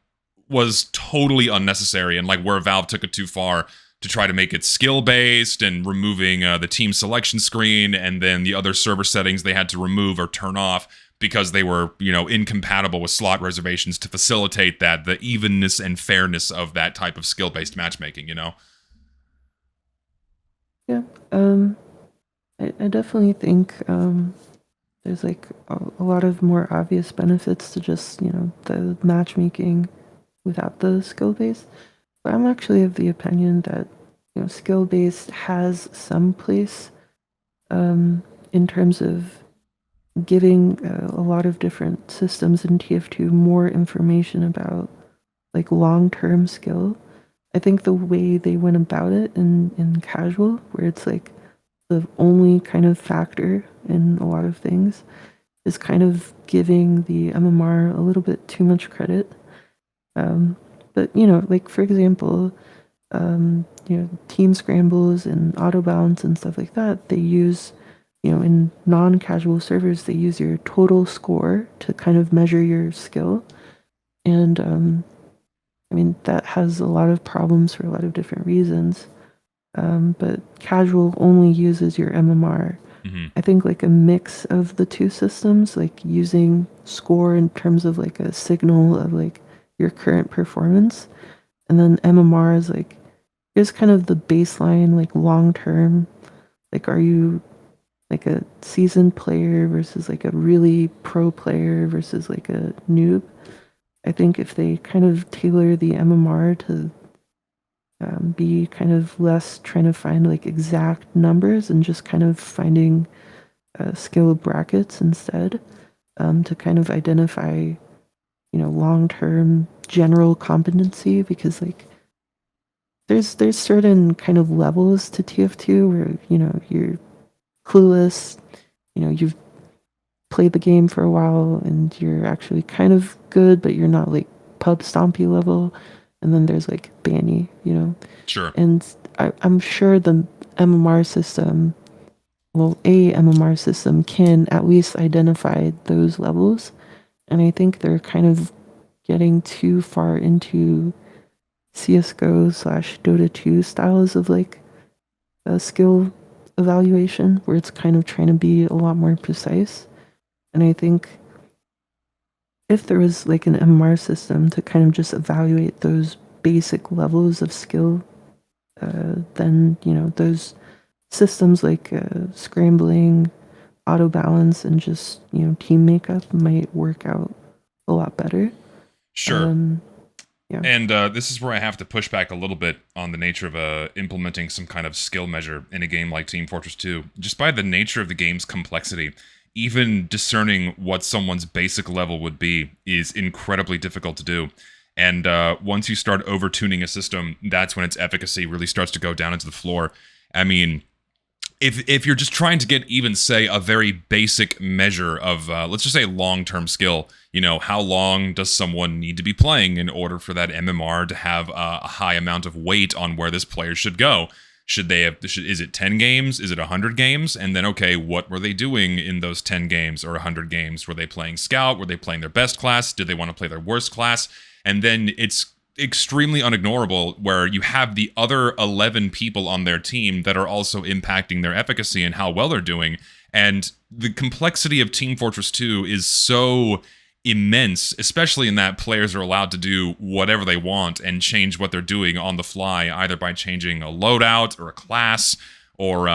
was totally unnecessary, and like where Valve took it too far to try to make it skill-based and removing the team selection screen, and then the other server settings they had to remove or turn off because they were, incompatible with slot reservations to facilitate that, the evenness and fairness of that type of skill-based matchmaking, Yeah, I definitely think there's like a lot of more obvious benefits to just, the matchmaking without the skill-based. But I'm actually of the opinion that skill-based has some place in terms of giving a lot of different systems in TF2 more information about like long-term skill. I think the way they went about it in casual, where it's like the only kind of factor in a lot of things, is kind of giving the MMR a little bit too much credit. But like for example, team scrambles and auto balance and stuff like that, they use, in non-casual servers, they use your total score to kind of measure your skill. And I mean, that has a lot of problems for a lot of different reasons. But casual only uses your MMR. Mm-hmm. I think like a mix of the two systems, like using score in terms of like a signal of like your current performance, and then MMR is like, here's kind of the baseline, like long term, like are you like a seasoned player versus like a really pro player versus like a noob. I think if they kind of tailor the MMR to be kind of less trying to find like exact numbers and just kind of finding skill brackets instead, to kind of identify long-term general competency, because like there's certain kind of levels to TF2 where you're clueless, you've played the game for a while and you're actually kind of good, but you're not like pub stompy level. And then there's like Banny, Sure. And I'm sure the MMR system, a MMR system can at least identify those levels. And I think they're kind of getting too far into CSGO/Dota 2 styles of like a skill evaluation, where it's kind of trying to be a lot more precise. And I think if there was like an MMR system to kind of just evaluate those basic levels of skill, then those systems like scrambling, auto balance, and just team makeup might work out a lot better. Sure. Yeah. And this is where I have to push back a little bit on the nature of implementing some kind of skill measure in a game like Team Fortress 2. Just by the nature of the game's complexity, even discerning what someone's basic level would be is incredibly difficult to do. And once you start over-tuning a system, that's when its efficacy really starts to go down into the floor. I mean, if you're just trying to get even, say, a very basic measure of, let's just say, long-term skill, how long does someone need to be playing in order for that MMR to have a high amount of weight on where this player should go? Is it 10 games? Is it 100 games? And then, okay, what were they doing in those 10 games or 100 games? Were they playing Scout? Were they playing their best class? Did they want to play their worst class? And then it's extremely unignorable where you have the other 11 people on their team that are also impacting their efficacy and how well they're doing. And the complexity of Team Fortress 2 is so immense, especially in that players are allowed to do whatever they want and change what they're doing on the fly, either by changing a loadout or a class, or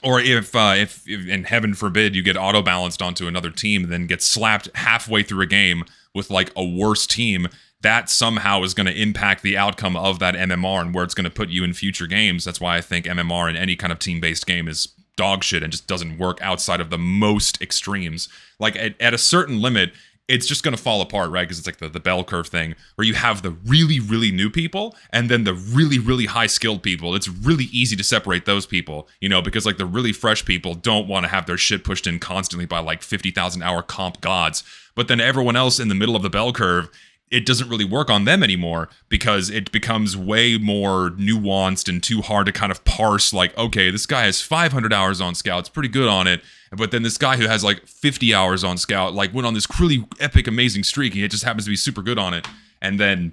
if and heaven forbid you get auto balanced onto another team and then get slapped halfway through a game with like a worse team, that somehow is going to impact the outcome of that MMR and where it's going to put you in future games. That's why I think MMR in any kind of team-based game is dog shit and just doesn't work outside of the most extremes. Like at a certain limit, it's just going to fall apart, right? Because it's like the bell curve thing where you have the really, really new people and then the really, really high skilled people. It's really easy to separate those people, because like the really fresh people don't want to have their shit pushed in constantly by like 50,000 hour comp gods. But then everyone else in the middle of the bell curve, it doesn't really work on them anymore because it becomes way more nuanced and too hard to kind of parse, like, okay, this guy has 500 hours on Scout, it's pretty good on it, but then this guy who has like 50 hours on Scout, like went on this really epic, amazing streak, and it just happens to be super good on it. And then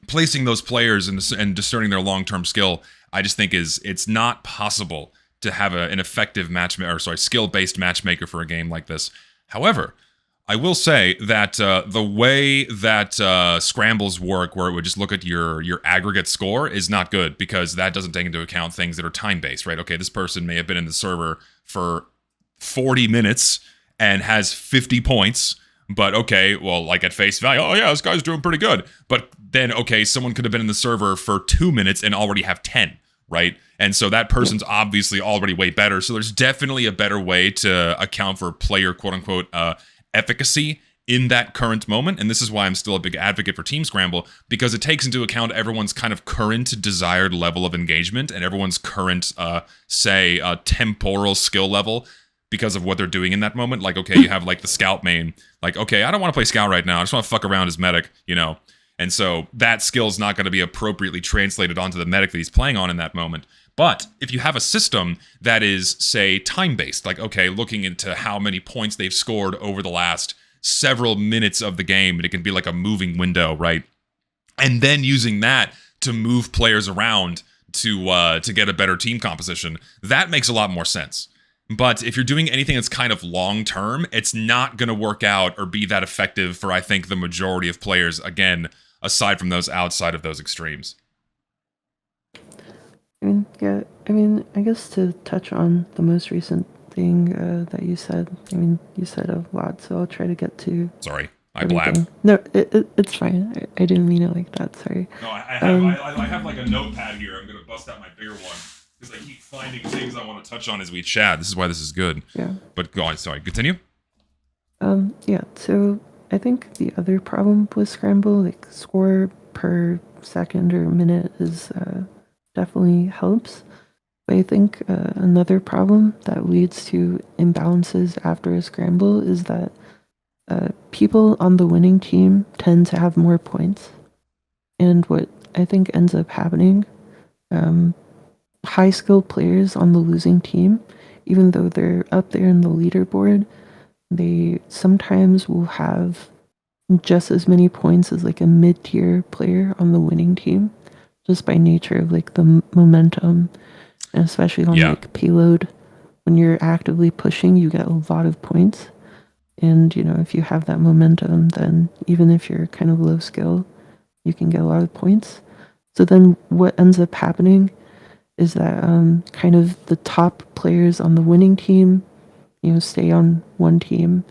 placing those players and discerning their long-term skill, I just think it's not possible to have an effective skill-based matchmaker for a game like this. However, I will say that the way that scrambles work, where it would just look at your aggregate score, is not good because that doesn't take into account things that are time-based, right? Okay, this person may have been in the server for 40 minutes and has 50 points, but okay, well, like at face value, oh yeah, this guy's doing pretty good. But then, okay, someone could have been in the server for 2 minutes and already have 10, right? And so that person's obviously already way better. So there's definitely a better way to account for player, quote-unquote, efficacy in that current moment. And this is why I'm still a big advocate for Team Scramble, because it takes into account everyone's kind of current desired level of engagement and everyone's current, temporal skill level because of what they're doing in that moment. Like, okay, you have like the Scout main, like, okay, I don't want to play Scout right now, I just want to fuck around as medic, and so that skill's not going to be appropriately translated onto the medic that he's playing on in that moment. But if you have a system that is, say, time-based, like, okay, looking into how many points they've scored over the last several minutes of the game, and it can be like a moving window, right? And then using that to move players around to get a better team composition, that makes a lot more sense. But if you're doing anything that's kind of long-term, it's not going to work out or be that effective for, I think, the majority of players, again, aside from those outside of those extremes. I guess to touch on the most recent thing that you said, you said a lot, so I'll try to get to. Sorry, I everything. blabbed. No, it's fine. I didn't mean it like that. Sorry. No, I have like a notepad here. I'm gonna bust out my bigger one because I keep finding things I want to touch on as we chat. This is why this is good. Yeah. But go on. Sorry. Continue. Yeah. So I think the other problem with Scramble, like score per second or minute, is definitely helps. But I think another problem that leads to imbalances after a scramble is that people on the winning team tend to have more points. And what I think ends up happening, high skilled players on the losing team, even though they're up there in the leaderboard, they sometimes will have just as many points as like a mid-tier player on the winning team, just by nature of like the momentum, and especially on like payload, when you're actively pushing, you get a lot of points. And if you have that momentum, then even if you're kind of low skill, you can get a lot of points. So then what ends up happening is that kind of the top players on the winning team, stay on one team,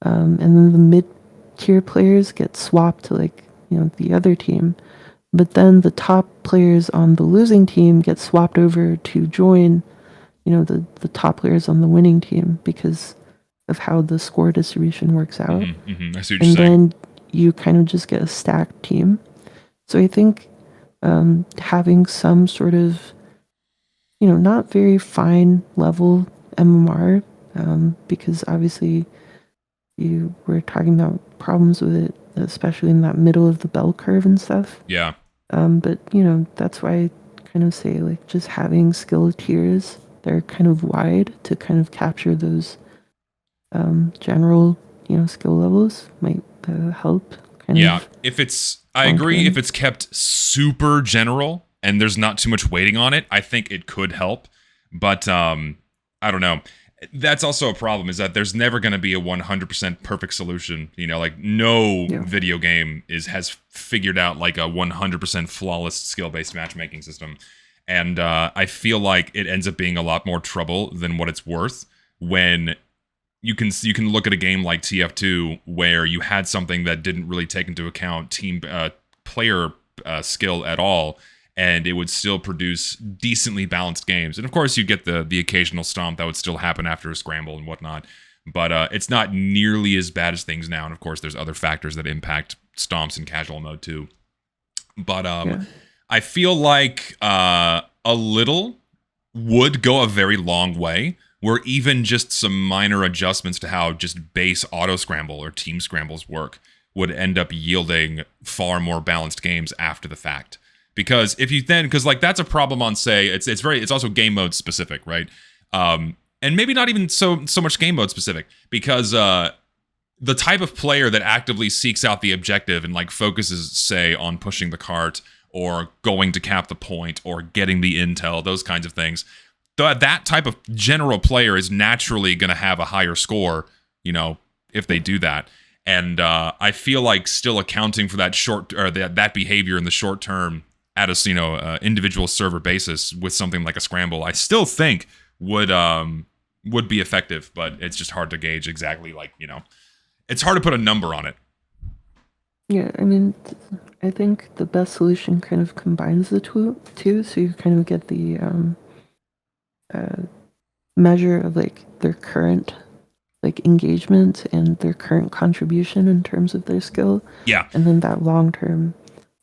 and then the mid-tier players get swapped to like the other team. But then the top players on the losing team get swapped over to join, the top players on the winning team because of how the score distribution works out. I see what you're And saying. then you kind of just get a stacked team. So I think having some sort of, not very fine level MMR, because obviously you were talking about problems with it, especially in that middle of the bell curve and stuff. Yeah. But that's why I kind of say like just having skill tiers that are kind of wide to kind of capture those general skill levels might help. Yeah, if it's, I agree, long-term. if it's kept super general and there's not too much weighting on it, I think it could help. But I don't know. That's also a problem, is that there's never going to be a 100% perfect solution. Like no video game has figured out like a 100% flawless skill-based matchmaking system. And I feel like it ends up being a lot more trouble than what it's worth when you can look at a game like TF2 where you had something that didn't really take into account team player skill at all, and it would still produce decently balanced games. And of course, you get the occasional stomp that would still happen after a scramble and whatnot, but it's not nearly as bad as things now. And of course, there's other factors that impact stomps in casual mode too. But I feel like a little would go a very long way, where even just some minor adjustments to how just base auto scramble or team scrambles work would end up yielding far more balanced games after the fact. Because if you then, because like that's a problem on, say, it's also game mode specific, right? And maybe not even so much game mode specific, because the type of player that actively seeks out the objective and like focuses, say, on pushing the cart or going to cap the point or getting the intel, those kinds of things, that type of general player is naturally going to have a higher score, if they do that. And I feel like still accounting for that that behavior in the short term at a individual server basis with something like a scramble, I still think would be effective, but it's just hard to gauge exactly. Like it's hard to put a number on it. Yeah, I mean, I think the best solution kind of combines the two, so you kind of get the measure of like their current like engagement and their current contribution in terms of their skill. Yeah. And then that long term,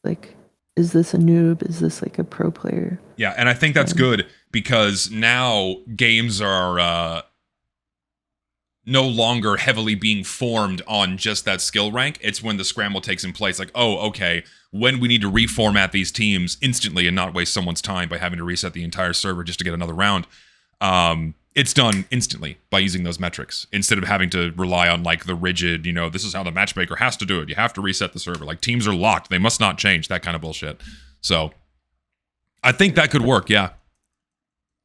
like, is this a noob? Is this like a pro player? Yeah, and I think that's good, because now games are no longer heavily being formed on just that skill rank. It's when the scramble takes in place, like, oh, okay, when we need to reformat these teams instantly and not waste someone's time by having to reset the entire server just to get another round, it's done instantly by using those metrics, instead of having to rely on like the rigid, this is how the matchmaker has to do it. You have to reset the server. Like teams are locked. They must not change, that kind of bullshit. So I think that could work. Yeah.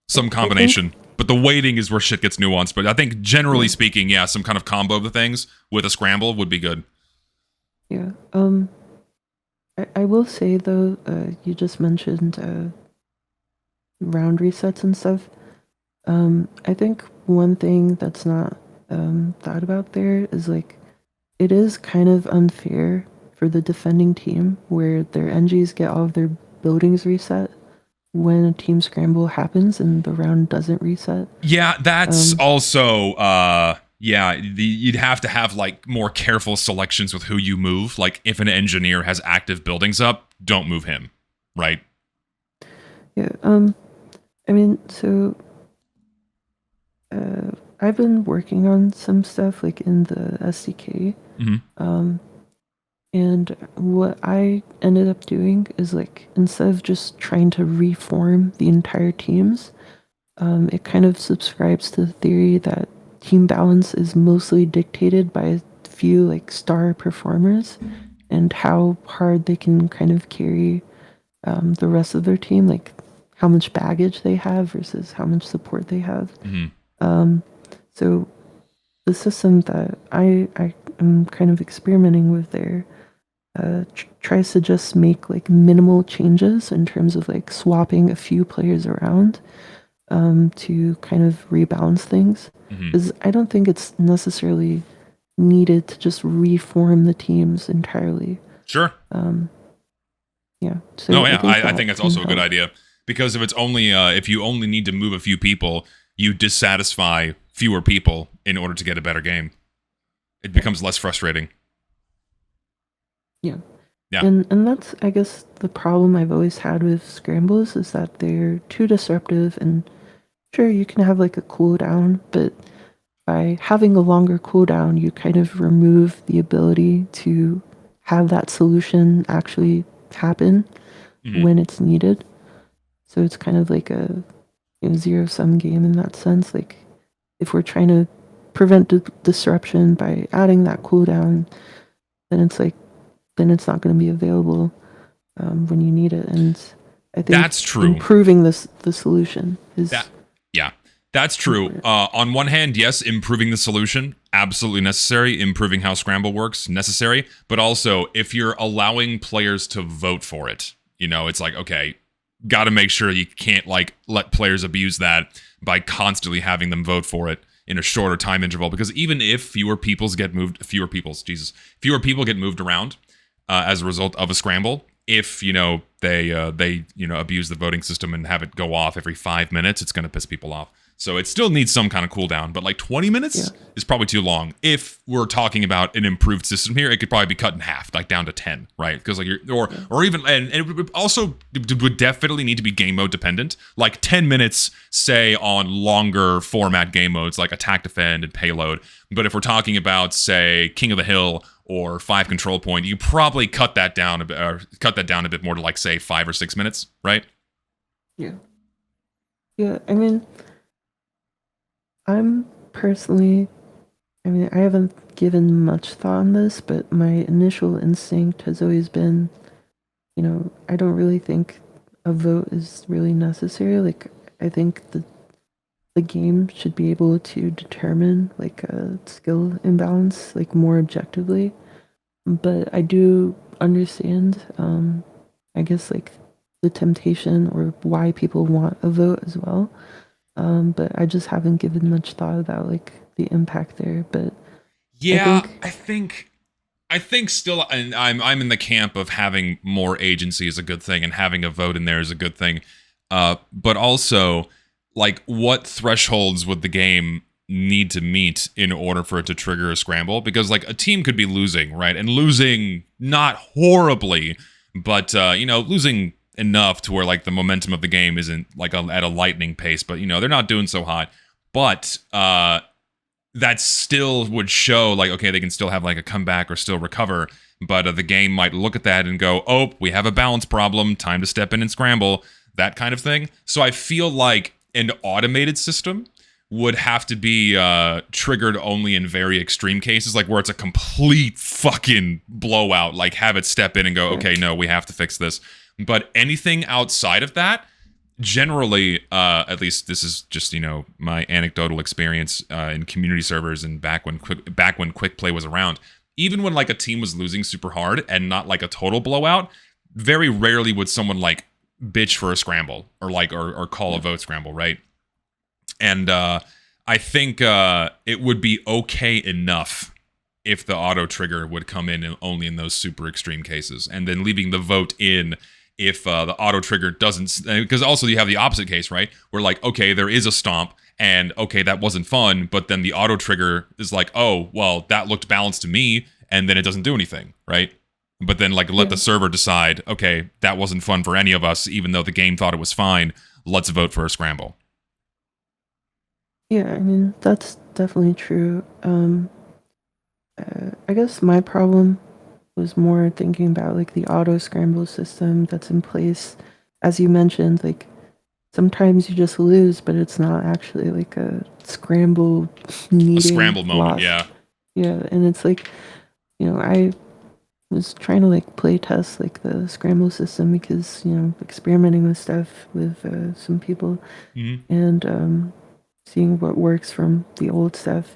Some combination. But the weighting is where shit gets nuanced. But I think generally speaking, yeah, some kind of combo of the things with a scramble would be good. Yeah. I will say though, you just mentioned round resets and stuff. I think one thing that's not thought about there is like it is kind of unfair for the defending team where their NGs get all of their buildings reset when a team scramble happens and the round doesn't reset. Yeah, that's also you'd have to have like more careful selections with who you move. Like if an engineer has active buildings up, don't move him, right? Yeah. I mean, so I've been working on some stuff like in the SDK. And what I ended up doing is like, instead of just trying to reform the entire teams, it kind of subscribes to the theory that team balance is mostly dictated by a few like star performers and how hard they can kind of carry the rest of their team, like how much baggage they have versus how much support they have. So the system that I am kind of experimenting with there tries to just make like minimal changes in terms of like swapping a few players around to kind of rebalance things. Because I don't think it's necessarily needed to just reform the teams entirely. Sure. Yeah. So No, yeah, I that think that's can also a good help. idea because if it's only if you only need to move a few people, you dissatisfy fewer people in order to get a better game. It becomes less frustrating. Yeah. Yeah. And that's, I guess, the problem I've always had with scrambles is that they're too disruptive. And sure, you can have like a cooldown, but by having a longer cooldown, you kind of remove the ability to have that solution actually happen when it's needed. So it's kind of like a zero-sum game in that sense. Like if we're trying to prevent disruption by adding that cooldown, then it's like then it's not going to be available when you need it. And I think That's true. improving the solution is Yeah, that's true. On one hand, yes, improving the solution, absolutely necessary. Improving how Scramble works, necessary. But also, if you're allowing players to vote for it, it's like, okay, got to make sure you can't like let players abuse that by constantly having them vote for it in a shorter time interval. Because even if fewer people get moved around as a result of a scramble, if they abuse the voting system and have it go off every 5 minutes, it's going to piss people off. So it still needs some kind of cooldown, but like 20 minutes is probably too long. If we're talking about an improved system here, it could probably be cut in half, like down to 10, right? Because like or even and it would also would definitely need to be game mode dependent. Like 10 minutes, say on longer format game modes like attack, defend, and payload. But if we're talking about say King of the Hill or 5 control point, you probably cut that down a bit more to like say 5 or 6 minutes, right? Yeah. I mean, I'm personally, I haven't given much thought on this, but my initial instinct has always been, I don't really think a vote is really necessary. Like, I think the game should be able to determine like a skill imbalance like more objectively. But I do understand, I guess like the temptation or why people want a vote as well. But I just haven't given much thought about like the impact there. But Yeah, I I think still, and I'm in the camp of having more agency is a good thing, and having a vote in there is a good thing. But also, like, what thresholds would the game need to meet in order for it to trigger a scramble? Because like a team could be losing, right, and losing not horribly, but losing enough to where like the momentum of the game isn't like at a lightning pace, but they're not doing so hot. But that still would show like, okay, they can still have like a comeback or still recover, but the game might look at that and go, oh, we have a balance problem, time to step in and scramble, that kind of thing. So I feel like an automated system would have to be triggered only in very extreme cases, like where it's a complete fucking blowout, like have it step in and go, okay, no, we have to fix this. But anything outside of that, generally, at least this is just my anecdotal experience in community servers and back when quick play was around. Even when like a team was losing super hard and not like a total blowout, very rarely would someone like bitch for a scramble or like or call a vote scramble, right? And I think it would be okay enough if the auto trigger would come in only in those super extreme cases, and then leaving the vote in if the auto trigger doesn't, because also you have the opposite case, right? Where like, okay, there is a stomp and okay, that wasn't fun, but then the auto trigger is like, oh, well, that looked balanced to me, and then it doesn't do anything, right? But then like let the server decide, okay, that wasn't fun for any of us, even though the game thought it was fine. Let's vote for a scramble. Yeah, I mean, that's definitely true. I guess my problem was more thinking about like the auto scramble system that's in place. As you mentioned, like sometimes you just lose, but it's not actually like a scramble needing A scramble moment, loss. yeah. Yeah, and it's like, I was trying to like play test like the scramble system because, experimenting with stuff with some people and seeing what works from the old stuff.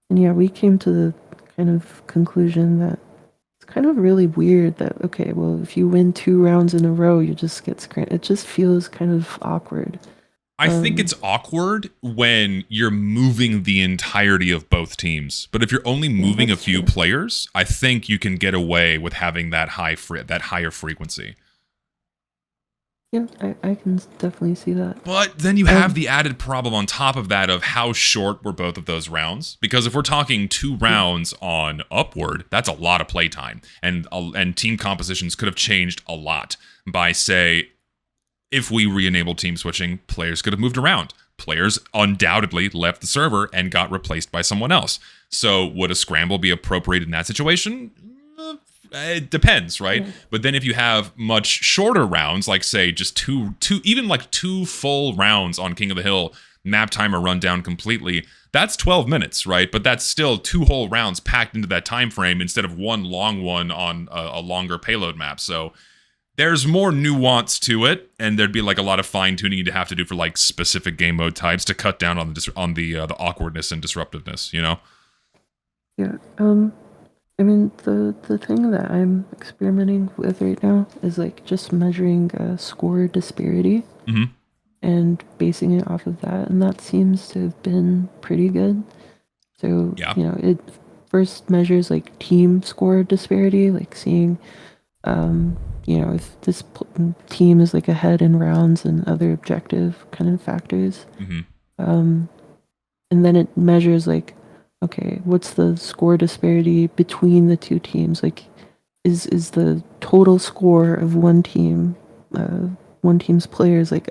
And yeah, we came to the kind of conclusion that kind of really weird that, okay, well, if you win 2 rounds in a row, you just get scranned. It just feels kind of awkward. I think it's awkward when you're moving the entirety of both teams. But if you're only moving a few players, I think you can get away with having that higher frequency. Yeah, I can definitely see that. But then you have the added problem on top of that of how short were both of those rounds. Because if we're talking 2 rounds on Upward, that's a lot of playtime. And team compositions could have changed a lot by, say, if we re-enable team switching, players could have moved around. Players undoubtedly left the server and got replaced by someone else. So would a scramble be appropriate in that situation? It depends, right? Yeah. But then if you have much shorter rounds, like say just two, even like 2 full rounds on King of the Hill, map timer run down completely, that's 12 minutes, right? But that's still 2 whole rounds packed into that time frame instead of one long one on a longer payload map. So there's more nuance to it, and there'd be like a lot of fine tuning you'd have to do for like specific game mode types to cut down on the awkwardness and disruptiveness, you know? Yeah. I mean, the thing that I'm experimenting with right now is like just measuring score disparity and basing it off of that, and that seems to have been pretty good. So yeah. It first measures like team score disparity, like seeing if this team is like ahead in rounds and other objective kind of factors. And then it measures like, okay, what's the score disparity between the 2 teams? Like, is the total score of one team's players like,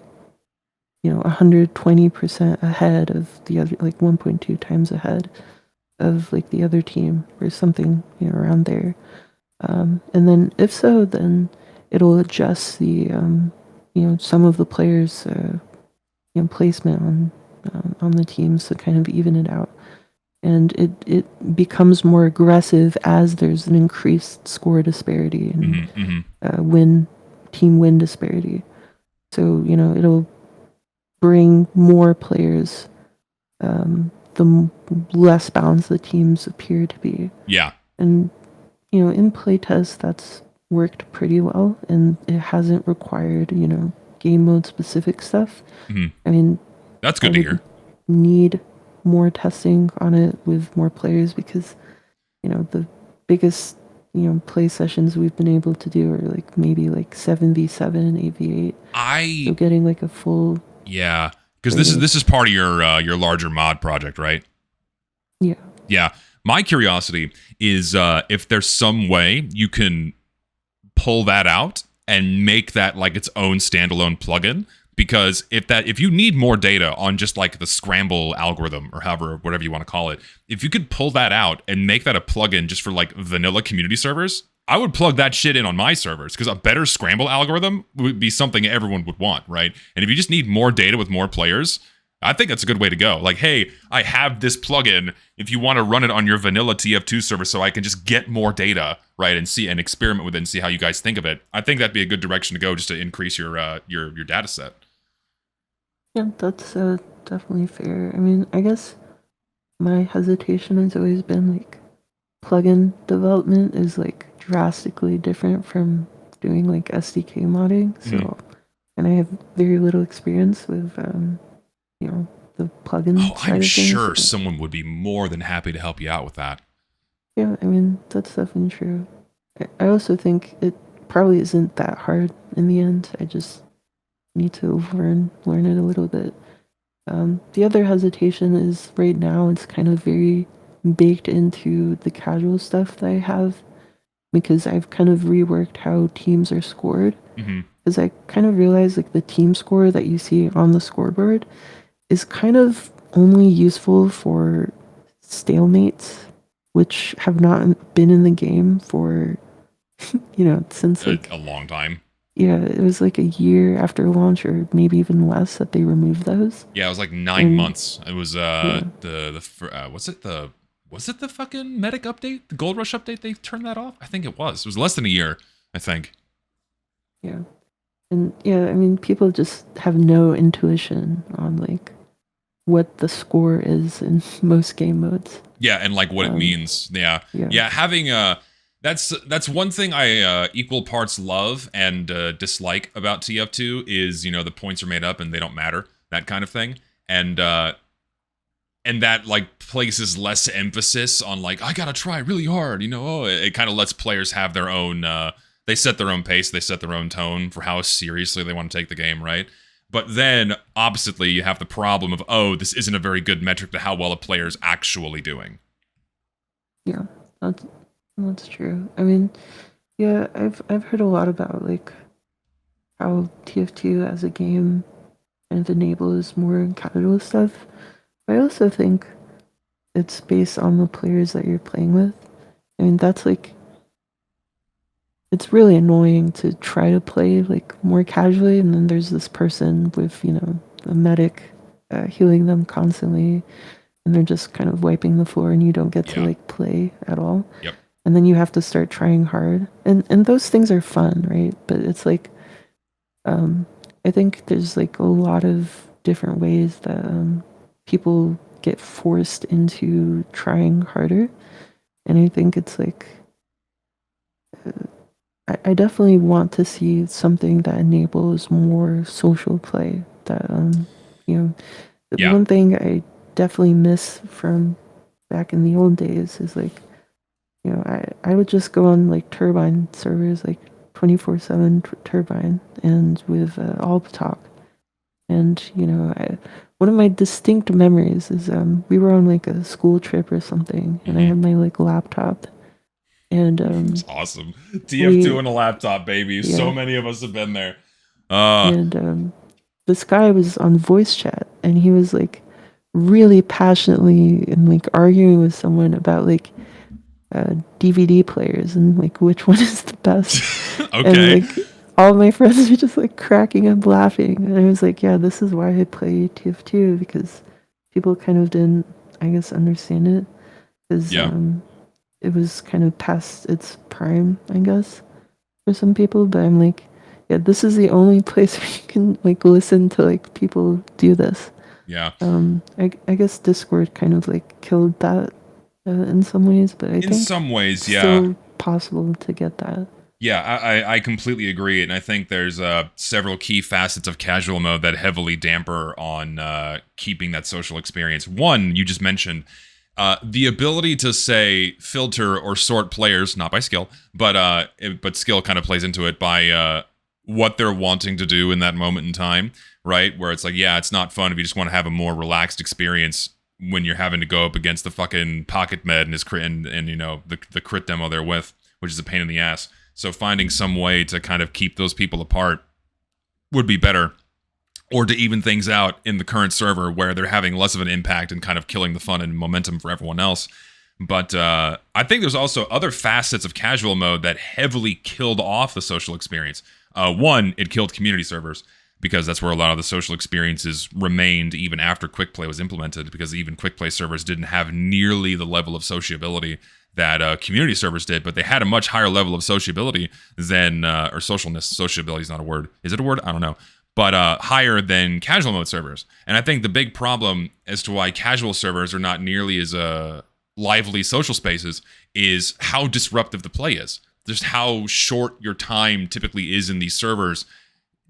120% ahead of the other, like 1.2 times ahead of like the other team or something, around there. And then if so, then it'll adjust the, some of the players' placement on the teams to kind of even it out. And it becomes more aggressive as there's an increased score disparity and team win disparity. So, it'll bring more players the less balanced the teams appear to be. Yeah. And, in playtest, that's worked pretty well, and it hasn't required, game mode specific stuff. I mean, that's good to hear. Need more testing on it with more players because, the biggest, play sessions we've been able to do are like maybe like 7v7, 8v8. So getting like a full. Yeah, because this is part of your larger mod project, right? Yeah. Yeah. My curiosity is if there's some way you can pull that out and make that like its own standalone plugin. Because if you need more data on just like the scramble algorithm or whatever you want to call it, if you could pull that out and make that a plugin just for like vanilla community servers, I would plug that shit in on my servers because a better scramble algorithm would be something everyone would want, right? And if you just need more data with more players, I think that's a good way to go. Like, hey, I have this plugin. If you want to run it on your vanilla TF2 server so I can just get more data, right, and see and experiment with it and see how you guys think of it, I think that'd be a good direction to go just to increase your data set. Yeah, that's definitely fair. I mean, I guess my hesitation has always been like plugin development is like drastically different from doing like SDK modding. So, and I have very little experience with the plugin side I'm of things. sure someone would be more than happy to help you out with that. Yeah, I mean, that's definitely true. I also think it probably isn't that hard in the end. I just need to learn it a little bit. The other hesitation is right now it's kind of very baked into the casual stuff that I have because I've kind of reworked how teams are scored. Because I kind of realized like the team score that you see on the scoreboard is kind of only useful for stalemates, which have not been in the game for, since like a long time. Yeah, it was like a year after launch, or maybe even less, that they removed those. Yeah, it was like 9 months. It was was it the fucking medic update, the Gold Rush update? They turned that off. I think it was. It was less than a year. I think. Yeah, and I mean, people just have no intuition on like what the score is in most game modes. Yeah, and like what it means. Yeah. Having That's one thing I equal parts love and dislike about TF2 is, you know, the points are made up and they don't matter, that kind of thing. And that like places less emphasis on like I gotta try really hard, you know. Oh, it kind of lets players have their own they set their own pace, they set their own tone for how seriously they want to take the game, right? But then oppositely you have the problem of, oh, this isn't a very good metric to how well a player's actually doing. Yeah, that's true. I mean, yeah, I've heard a lot about like how TF2 as a game kind of enables more casual stuff. But I also think it's based on the players that you're playing with. I mean, that's like it's really annoying to try to play like more casually, and then there's this person with, you know, a medic healing them constantly, and they're just kind of wiping the floor, and you don't get to Yeah. like play at all. Yep. And then you have to start trying hard, and those things are fun, right? But it's like, I think there's like a lot of different ways that people get forced into trying harder, and I think it's like I definitely want to see something that enables more social play. That you know, the Yeah. one thing I definitely miss from back in the old days is like, you know, I would just go on like Turbine servers, like 24/7 Turbine, and with all the talk. And you know, one of my distinct memories is we were on like a school trip or something, and I had my like laptop, and It's awesome. TF2 we and a laptop, baby. So yeah, many of us have been there. and this guy was on voice chat, and he was like really passionately and like arguing with someone about like DVD players and like which one is the best. And Okay. like all my friends were just like cracking up laughing. And I was like, yeah, this is why I play TF2, because people kind of didn't, I guess, understand it. Because Yeah. it was kind of past its prime, I guess, for some people. But I'm like, yeah, this is the only place where you can like listen to like people do this. Yeah. I guess Discord kind of like killed that in some ways, but I In think some ways, it's yeah. still possible to get that. Yeah, I completely agree, and I think there's several key facets of casual mode that heavily damper on keeping that social experience. One, you just mentioned, the ability to say filter or sort players, not by skill, but skill kind of plays into it by what they're wanting to do in that moment in time, right? Where it's like, yeah, it's not fun if you just want to have a more relaxed experience when you're having to go up against the fucking pocket med and his crit and you know the crit demo they're with, which is a pain in the ass. So finding some way to kind of keep those people apart would be better, or to even things out in the current server where they're having less of an impact and kind of killing the fun and momentum for everyone else. But I think there's also other facets of casual mode that heavily killed off the social experience. One, it killed community servers because that's where a lot of the social experiences remained even after quick play was implemented, because even quick play servers didn't have nearly the level of sociability that community servers did, but they had a much higher level of sociability than, or socialness. Sociability is not a word. Is it a word? I don't know. But higher than casual mode servers. And I think the big problem as to why casual servers are not nearly as lively social spaces is how disruptive the play is. Just how short your time typically is in these servers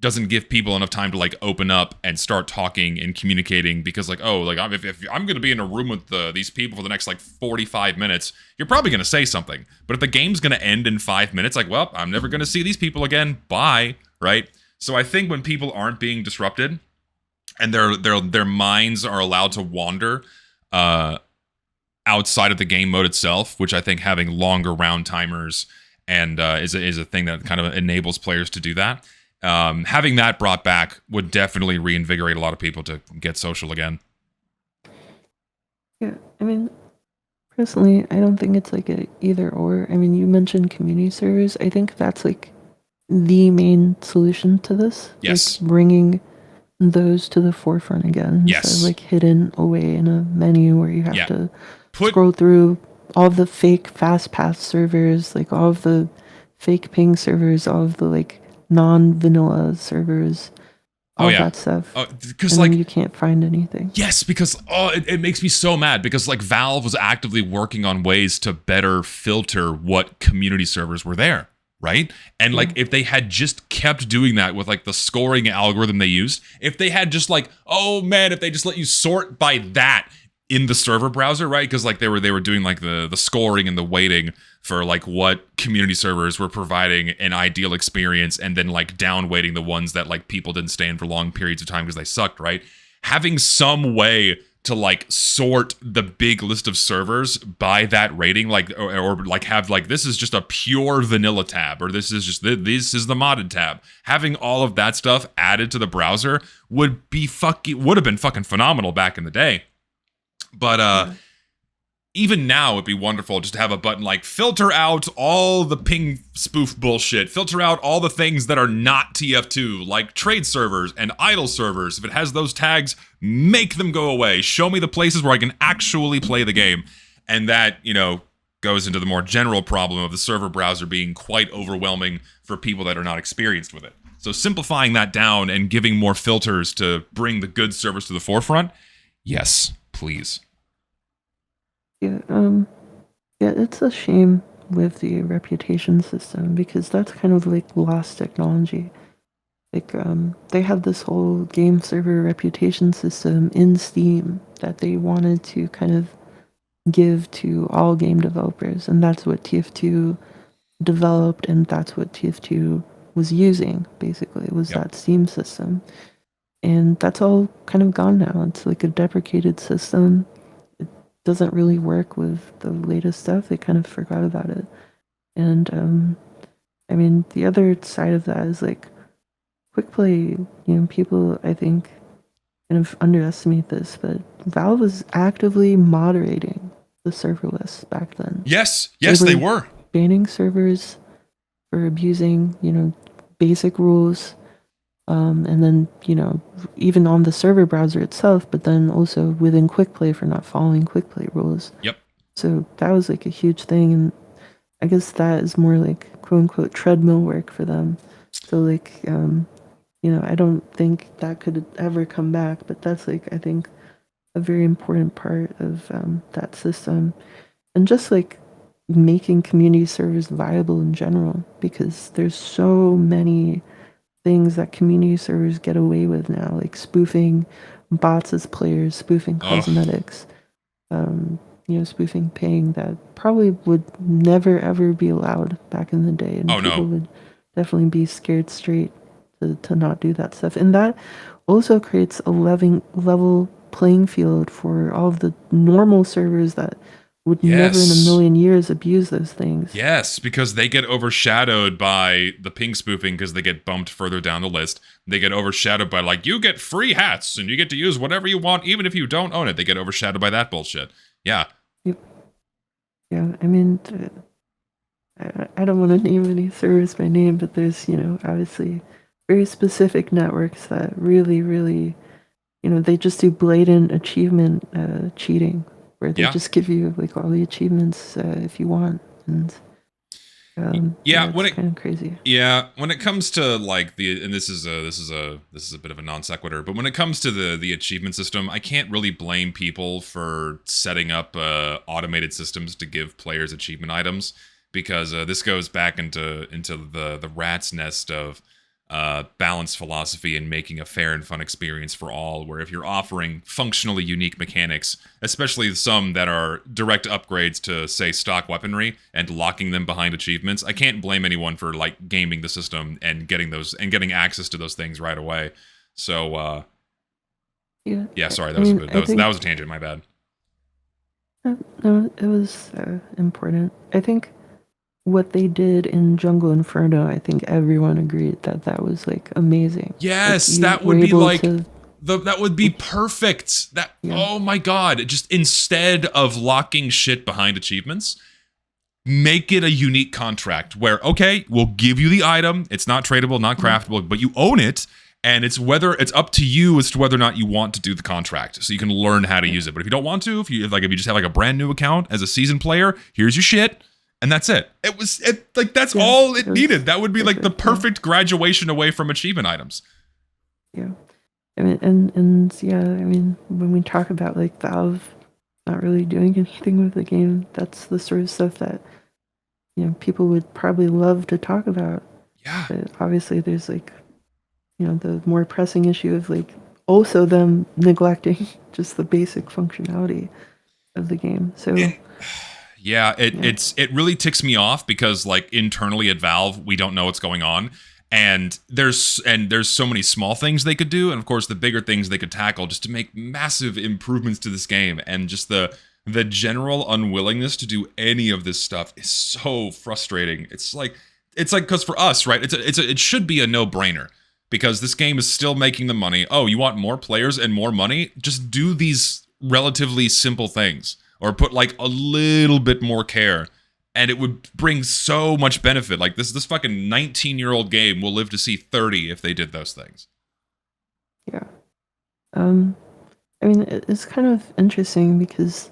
doesn't give people enough time to like open up and start talking and communicating, because like, oh, like if I'm going to be in a room with these people for the next like 45 minutes, you're probably going to say something. But if the game's going to end in 5 minutes, like, well, I'm never going to see these people again. Bye. Right. So I think when people aren't being disrupted and their minds are allowed to wander outside of the game mode itself, which I think having longer round timers and is a thing that kind of enables players to do that. Having that brought back would definitely reinvigorate a lot of people to get social again. Yeah, I mean, personally, I don't think it's like a either or. I mean, you mentioned community servers. I think that's like the main solution to this. Yes. Like bringing those to the forefront again. Yes. Instead of like hidden away in a menu where you have to Put scroll through all the fake fast path servers, like all of the fake ping servers, all of the like non-vanilla servers. all yeah. that stuff. Because and like then you can't find anything. yes, because it makes me so mad because like Valve was actively working on ways to better filter what community servers were there, right? And like if they had just kept doing that with like the scoring algorithm they used, if they had just like, oh man, if they just let you sort by that in the server browser, right? Because like they were doing like the scoring and the weighting for like what community servers were providing an ideal experience, and then like down weighting the ones that like people didn't stay in for long periods of time because they sucked, right? Having some way to like sort the big list of servers by that rating, like or like have like this is just a pure vanilla tab, or this is the modded tab. Having all of that stuff added to the browser would have been fucking phenomenal back in the day. But even now, it'd be wonderful just to have a button like filter out all the ping spoof bullshit, filter out all the things that are not TF2, like trade servers and idle servers. If it has those tags, make them go away. Show me the places where I can actually play the game. And that, goes into the more general problem of the server browser being quite overwhelming for people that are not experienced with it. So simplifying that down and giving more filters to bring the good servers to the forefront, yes, please. Yeah, it's a shame with the reputation system because that's kind of like lost technology. Like, they have this whole game server reputation system in Steam that they wanted to kind of give to all game developers, and that's what TF2 developed, and that's what TF2 was using, basically. It was that Steam system. And that's all kind of gone now. It's like a deprecated system. Doesn't really work with the latest stuff. They kind of forgot about it. And I mean, the other side of that is like quick play. People I think kind of underestimate this, but Valve was actively moderating the server lists back then. Yes, they were banning servers for abusing basic rules. And then, even on the server browser itself, but then also within quick play for not following quick play rules. Yep. So that was like a huge thing. And I guess that is more like quote unquote treadmill work for them. So like, I don't think that could ever come back, but that's like, I think a very important part of that system. And just like making community servers viable in general, because there's so many things that community servers get away with now, like spoofing bots as players, spoofing cosmetics, spoofing ping that probably would never ever be allowed back in the day, and people would definitely be scared straight to not do that stuff. And that also creates a level playing field for all of the normal servers that would never in a million years abuse those things. Yes, because they get overshadowed by the ping spoofing because they get bumped further down the list. They get overshadowed by like, you get free hats and you get to use whatever you want even if you don't own it. They get overshadowed by that bullshit. Yeah. Yep. Yeah, I mean, I don't want to name any servers by name, but there's, obviously very specific networks that really, really, they just do blatant achievement cheating, where they just give you like all the achievements if you want, and when it kind of crazy. Yeah, when it comes to like this is a bit of a non sequitur, but when it comes to the achievement system, I can't really blame people for setting up automated systems to give players achievement items, because this goes back into the rat's nest of balanced philosophy and making a fair and fun experience for all, where if you're offering functionally unique mechanics, especially some that are direct upgrades to, say, stock weaponry, and locking them behind achievements, I can't blame anyone for like gaming the system and getting access to those things right away. So sorry, that was a tangent, my bad. No, it was important. I think what they did in Jungle Inferno, I think everyone agreed that was like amazing. Yes, that would be like that would be perfect. Oh my god, just instead of locking shit behind achievements, make it a unique contract where, okay, we'll give you the item, it's not tradable, not craftable, but you own it, and it's up to you as to whether or not you want to do the contract, so you can learn how to use it. But if you don't want to, if you just have like a brand new account as a seasoned player, here's your shit. And that's it. That's all it needed. That would be like the perfect graduation away from achievement items. Yeah. I mean, and yeah, I mean, when we talk about like Valve not really doing anything with the game, that's the sort of stuff that people would probably love to talk about. Yeah. But obviously, there's like the more pressing issue of like also them neglecting just the basic functionality of the game. So Yeah, yeah, it really ticks me off because like internally at Valve, we don't know what's going on. And there's so many small things they could do, and of course the bigger things they could tackle just to make massive improvements to this game. And just the general unwillingness to do any of this stuff is so frustrating. It's like because for us, right? It should be a no-brainer because this game is still making the money. Oh, you want more players and more money? Just do these relatively simple things or put like a little bit more care and it would bring so much benefit. Like this fucking 19-year-old game will live to see 30 if they did those things. yeah. Um, I mean, it's kind of interesting because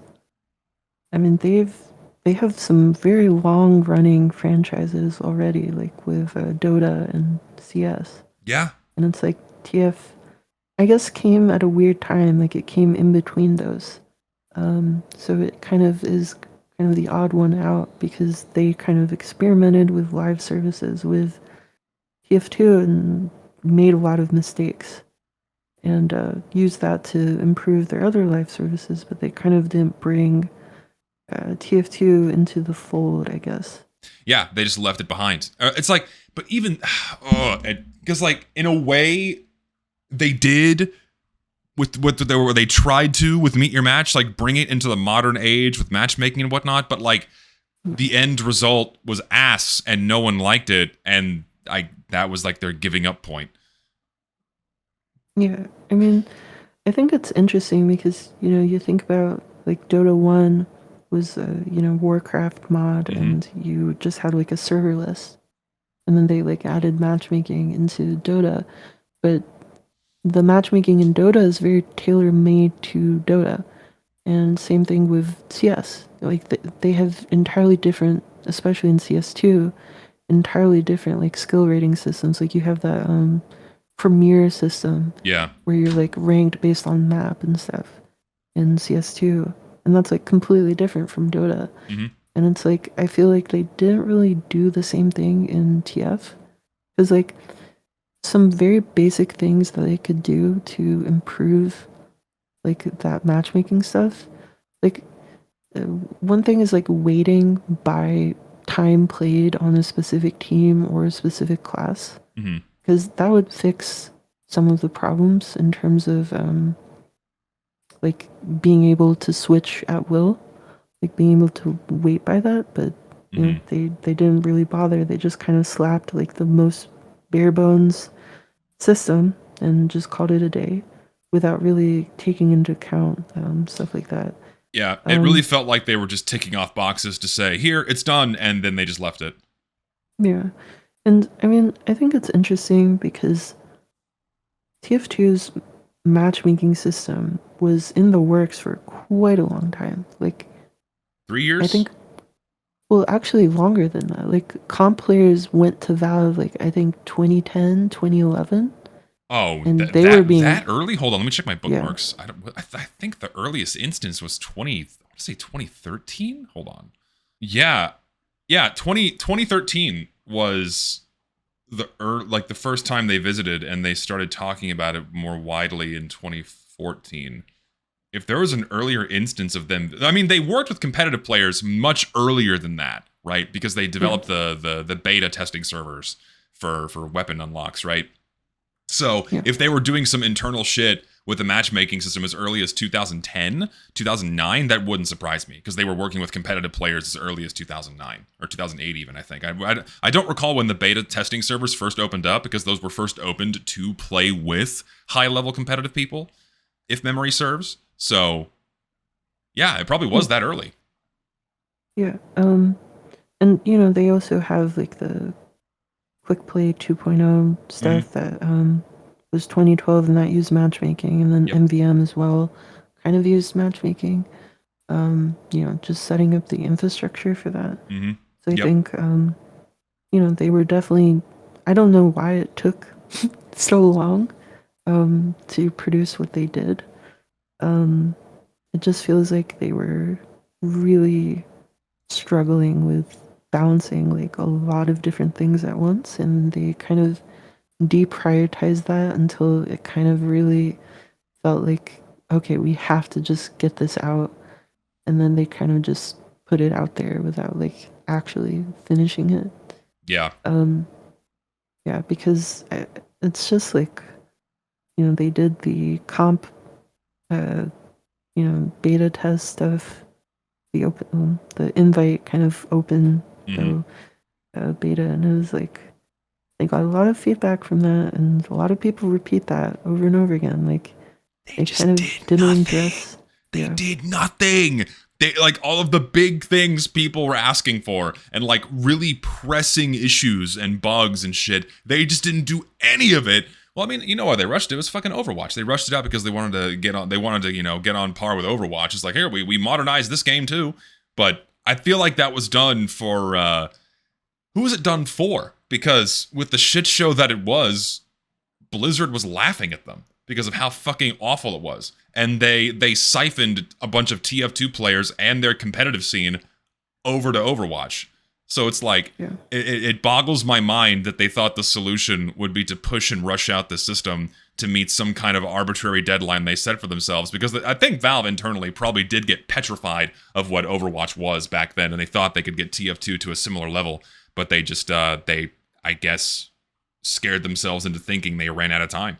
I mean they have some very long running franchises already, like with Dota and CS, Yeah. and it's like TF, I guess, came at a weird time. Like it came in between those. So it kind of is kind of the odd one out because they kind of experimented with live services with TF2 and made a lot of mistakes and used that to improve their other live services, but they kind of didn't bring TF2 into the fold, I guess. Yeah, they just left it behind. It's like, but even, because like in a way, they did with what they tried to with Meet Your Match, like bring it into the modern age with matchmaking and whatnot. But like the end result was ass, and no one liked it, and that was like their giving up point. Yeah, I mean, I think it's interesting because you think about like Dota 1 was a Warcraft mod, and you just had like a serverless, and then they like added matchmaking into Dota, but the matchmaking in Dota is very tailor made to Dota, and same thing with CS. Like they have entirely different, especially in CS2, entirely different like skill rating systems. Like you have that premier system Yeah. where you're like ranked based on map and stuff in CS2, and that's like completely different from Dota. And it's like I feel like they didn't really do the same thing in TF because like some very basic things that they could do to improve like that matchmaking stuff. Like one thing is like weighting by time played on a specific team or a specific class because that would fix some of the problems in terms of like being able to switch at will, like being able to wait by that. But they didn't really bother. They just kind of slapped like the most bare bones system and just called it a day without really taking into account stuff like that. Yeah, it really felt like they were just ticking off boxes to say, here, it's done, and then they just left it. Yeah. And I mean, I think it's interesting because TF2's matchmaking system was in the works for quite a long time. Like 3 years? I think, well, actually longer than that. Like comp players went to Valve like I think 2010, 2011. Oh, And they were being that early? Hold on, let me check my Yeah. bookmarks. I think the earliest instance was 2013? Hold on. Yeah. Yeah, 2013 was like the first time they visited, and they started talking about it more widely in 2014. If there was an earlier instance of them, I mean, they worked with competitive players much earlier than that, right? Because they developed the beta testing servers for weapon unlocks, right? So if they were doing some internal shit with the matchmaking system as early as 2010, 2009, that wouldn't surprise me because they were working with competitive players as early as 2009 or 2008 even, I think. I don't recall when the beta testing servers first opened up because those were first opened to play with high-level competitive people, if memory serves. So, yeah, it probably was that early. Yeah. And they also have like the Quick Play 2.0 stuff that was 2012 and that used matchmaking, and then MVM as well kind of used matchmaking. Just setting up the infrastructure for that. So I think they were definitely, I don't know why it took so long, to produce what they did. Um, it just feels like they were really struggling with balancing like a lot of different things at once, and they kind of deprioritized that until it kind of really felt like, okay, we have to just get this out, and then they kind of just put it out there without like actually finishing it. Yeah. Um, yeah, because it's just like, they did the comp, uh, beta test stuff, the invite kind of open, Mm-hmm. so beta, and it was like they got a lot of feedback from that, and a lot of people repeat that over and over again. Like they just kind of did didn't nothing. address. They Yeah, did nothing. They like all of the big things people were asking for and like really pressing issues and bugs and shit. They just didn't do any of it. Well, I mean, you know why they rushed it? It was fucking Overwatch. They rushed it out because they wanted to get on. They wanted to, get on par with Overwatch. It's like, here we modernized this game too. But I feel like that was done for who was it done for? Because with the shit show that it was, Blizzard was laughing at them because of how fucking awful it was. And they siphoned a bunch of TF2 players and their competitive scene over to Overwatch. So it's like, yeah. it boggles my mind that they thought the solution would be to push and rush out the system to meet some kind of arbitrary deadline they set for themselves. Because I think Valve internally probably did get petrified of what Overwatch was back then, and they thought they could get TF2 to a similar level. But they just, I guess, scared themselves into thinking they ran out of time.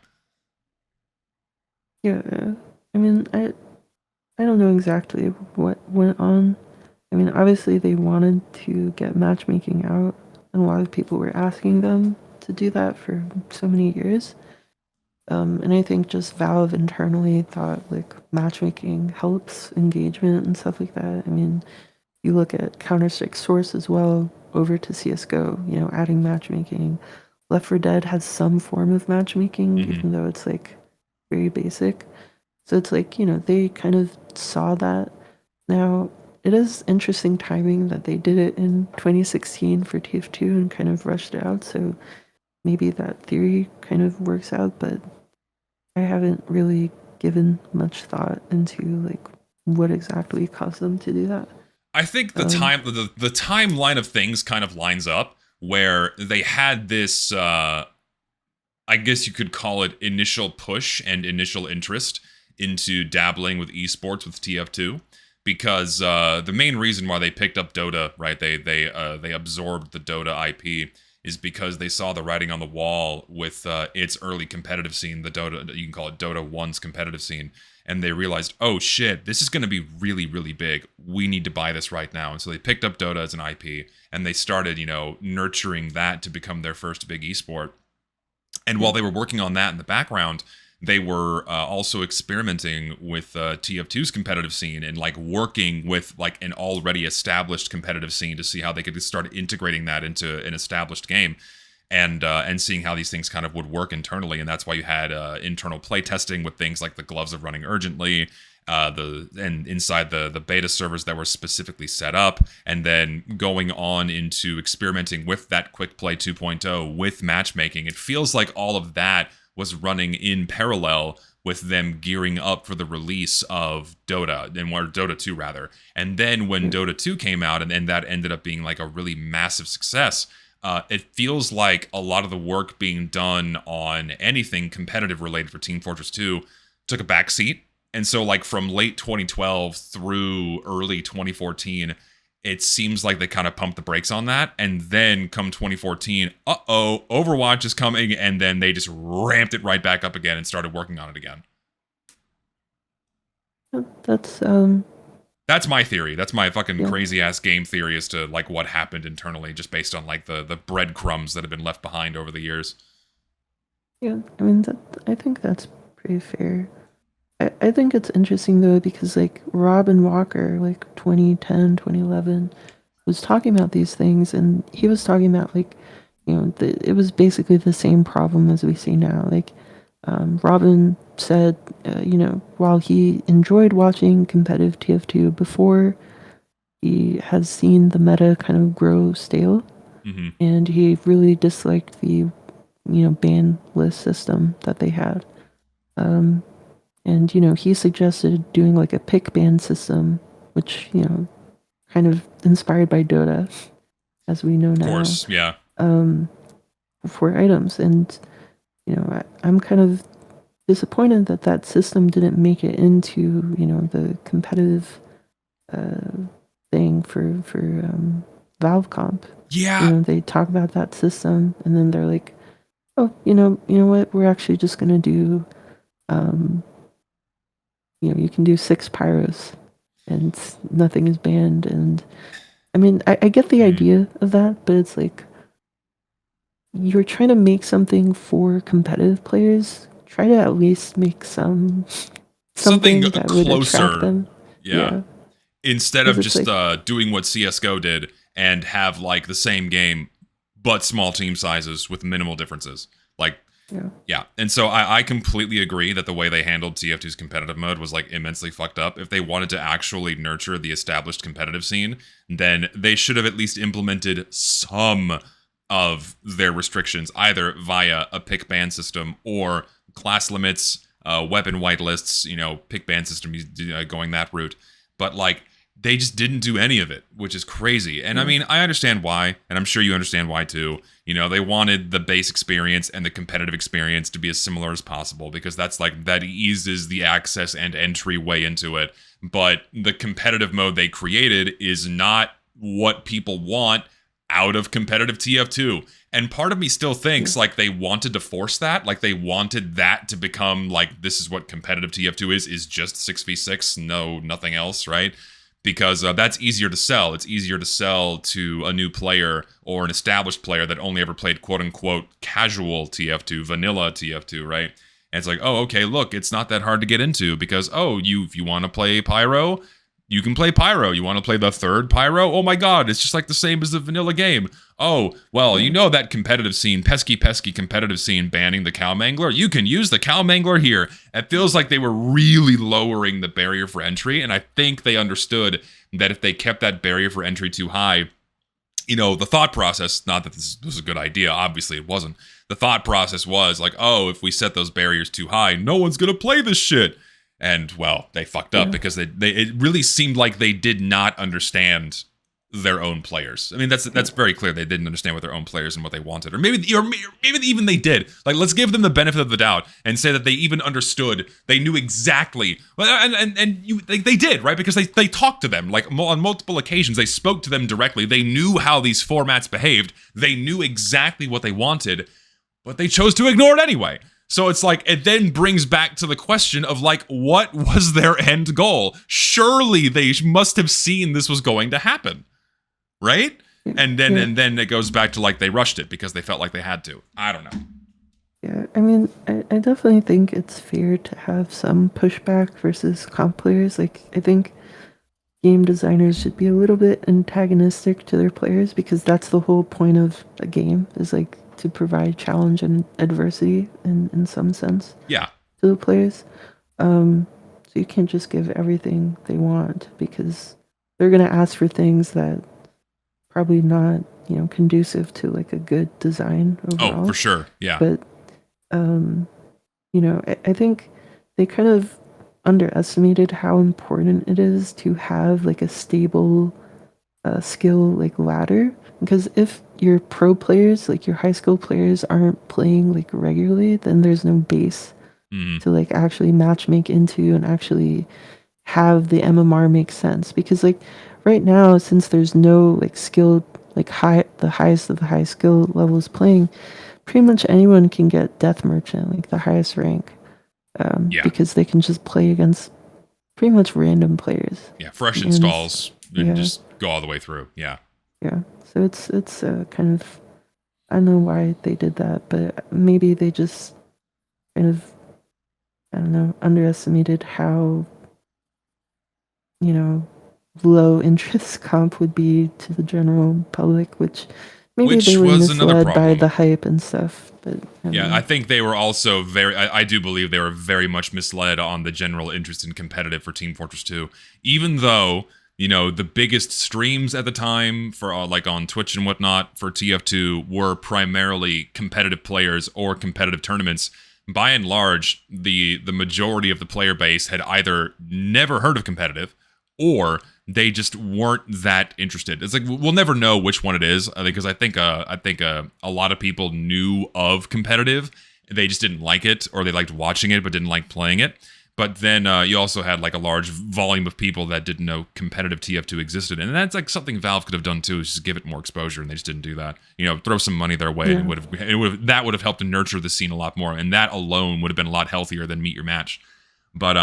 Yeah, I mean, I don't know exactly what went on. I mean, obviously they wanted to get matchmaking out, and a lot of people were asking them to do that for so many years. And I think just Valve internally thought like matchmaking helps engagement and stuff like that. I mean, you look at Counter-Strike Source as well over to CS:GO, adding matchmaking. Left 4 Dead has some form of matchmaking, Mm-hmm. even though it's like very basic. So it's like, they kind of saw that. Now, it is interesting timing that they did it in 2016 for TF2 and kind of rushed it out. So maybe that theory kind of works out, but I haven't really given much thought into like what exactly caused them to do that. I think the timeline of things kind of lines up where they had this I guess you could call it initial push and initial interest into dabbling with esports with TF2 because the main reason why they picked up Dota, right? They absorbed the Dota IP is because they saw the writing on the wall with its early competitive scene, the Dota, you can call it Dota 1's competitive scene, and they realized, oh shit, this is going to be really, really big. We need to buy this right now. And so they picked up Dota as an IP, and they started, nurturing that to become their first big esport. And while they were working on that in the background, they were also experimenting with TF2's competitive scene and like working with like an already established competitive scene to see how they could start integrating that into an established game, and seeing how these things kind of would work internally. And that's why you had internal play testing with things like the gloves of running urgently, and inside the beta servers that were specifically set up, and then going on into experimenting with that quick play 2.0 with matchmaking. It feels like all of that was running in parallel with them gearing up for the release of Dota, or Dota 2 rather. And then when Dota 2 came out, and that ended up being like a really massive success, it feels like a lot of the work being done on anything competitive related for Team Fortress 2 took a backseat. And so like from late 2012 through early 2014, it seems like they kind of pumped the brakes on that. And then come 2014, Overwatch is coming, and then they just ramped it right back up again and started working on it again. That's my theory. That's my fucking crazy ass game theory as to like what happened internally, just based on like the breadcrumbs that have been left behind over the years. Yeah, I mean I think that's pretty fair. I think it's interesting though because like Robin Walker, like 2010, 2011, was talking about these things, and he was talking about like, it was basically the same problem as we see now. Like, Robin said, while he enjoyed watching competitive TF2 before, he has seen the meta kind of grow stale, and he really disliked the, ban list system that they had. And he suggested doing like a pick ban system, which kind of inspired by Dota, as we know Of now, course, yeah. for items. And I'm kind of disappointed that that system didn't make it into the competitive thing for Valve Comp. Yeah. They talk about that system, and then they're like, oh, you know what? We're actually just gonna do, you can do 6 pyros, and nothing is banned. And I mean, I get the idea of that, but it's like you're trying to make something for competitive players. Try to at least make something that would attract closer. them. Yeah. Instead 'Cause of it's just like, doing what CSGO did and have like the same game, but small team sizes with minimal differences. Like, yeah. And so I completely agree that the way they handled TF2's competitive mode was like immensely fucked up. If they wanted to actually nurture the established competitive scene, then they should have at least implemented some of their restrictions, either via a pick ban system or class limits, weapon whitelists, pick ban system, going that route. But like, they just didn't do any of it, which is crazy. And I mean, I understand why, and I'm sure you understand why too. They wanted the base experience and the competitive experience to be as similar as possible because that eases the access and entry way into it. But the competitive mode they created is not what people want out of competitive TF2. And part of me still thinks like they wanted to force that, like they wanted that to become like this is what competitive TF2 is just 6v6, no nothing else, right? Because that's easier to sell. It's easier to sell to a new player or an established player that only ever played quote-unquote casual TF2, vanilla TF2, right? And it's like, oh, okay, look, it's not that hard to get into because, if you want to play Pyro, you can play Pyro. You want to play the third Pyro? Oh my god, it's just like the same as the vanilla game. Oh, well, that competitive scene, pesky competitive scene banning the Cow Mangler. You can use the Cow Mangler here. It feels like they were really lowering the barrier for entry, and I think they understood that if they kept that barrier for entry too high, the thought process, not that this was a good idea, obviously it wasn't. The thought process was like, if we set those barriers too high, no one's going to play this shit. And, well, they fucked up because it really seemed like they did not understand their own players. I mean, that's very clear. They didn't understand what their own players and what they wanted. Or maybe even they did. Like, let's give them the benefit of the doubt and say that they even understood. They knew exactly. They did, right? Because they talked to them. Like, on multiple occasions, they spoke to them directly. They knew how these formats behaved. They knew exactly what they wanted. But they chose to ignore it anyway. So it's like, it then brings back to the question of like, what was their end goal? Surely they must have seen this was going to happen, right? And then it goes back to like, they rushed it because they felt like they had to. I don't know. Yeah, I mean, I definitely think it's fair to have some pushback versus comp players. Like, I think game designers should be a little bit antagonistic to their players because that's the whole point of a game, is like to provide challenge and adversity in some sense. Yeah. To the players. So you can't just give everything they want because they're going to ask for things that probably not, conducive to like a good design overall. Oh, for sure. Yeah. But, I think they kind of underestimated how important it is to have like a stable skill like ladder, because if your pro players, like your high skill players, aren't playing like regularly, then there's no base to like actually matchmake into and actually have the MMR make sense. Because like right now, since there's no like skilled, like the highest of the high skill levels playing, pretty much anyone can get Death Merchant, like the highest rank, because they can just play against pretty much random players. Yeah, fresh installs and just go all the way through. Yeah. Yeah. So it's kind of, I don't know why they did that, but maybe they just kind of, I don't know, underestimated how, low interest comp would be to the general public, which maybe they were misled by the hype and stuff. But I think they were also I do believe they were very much misled on the general interest in competitive for Team Fortress 2. Even though, the biggest streams at the time for like on Twitch and whatnot for TF2 were primarily competitive players or competitive tournaments, by and large, the majority of the player base had either never heard of competitive, or they just weren't that interested. It's like we'll never know which one it is, because I think a lot of people knew of competitive, they just didn't like it, or they liked watching it but didn't like playing it. But then you also had like a large volume of people that didn't know competitive TF2 existed, and that's like something Valve could have done too, is just give it more exposure, and they just didn't do that. You know, throw some money their way, and that would have helped to nurture the scene a lot more, and that alone would have been a lot healthier than Meet Your Match. But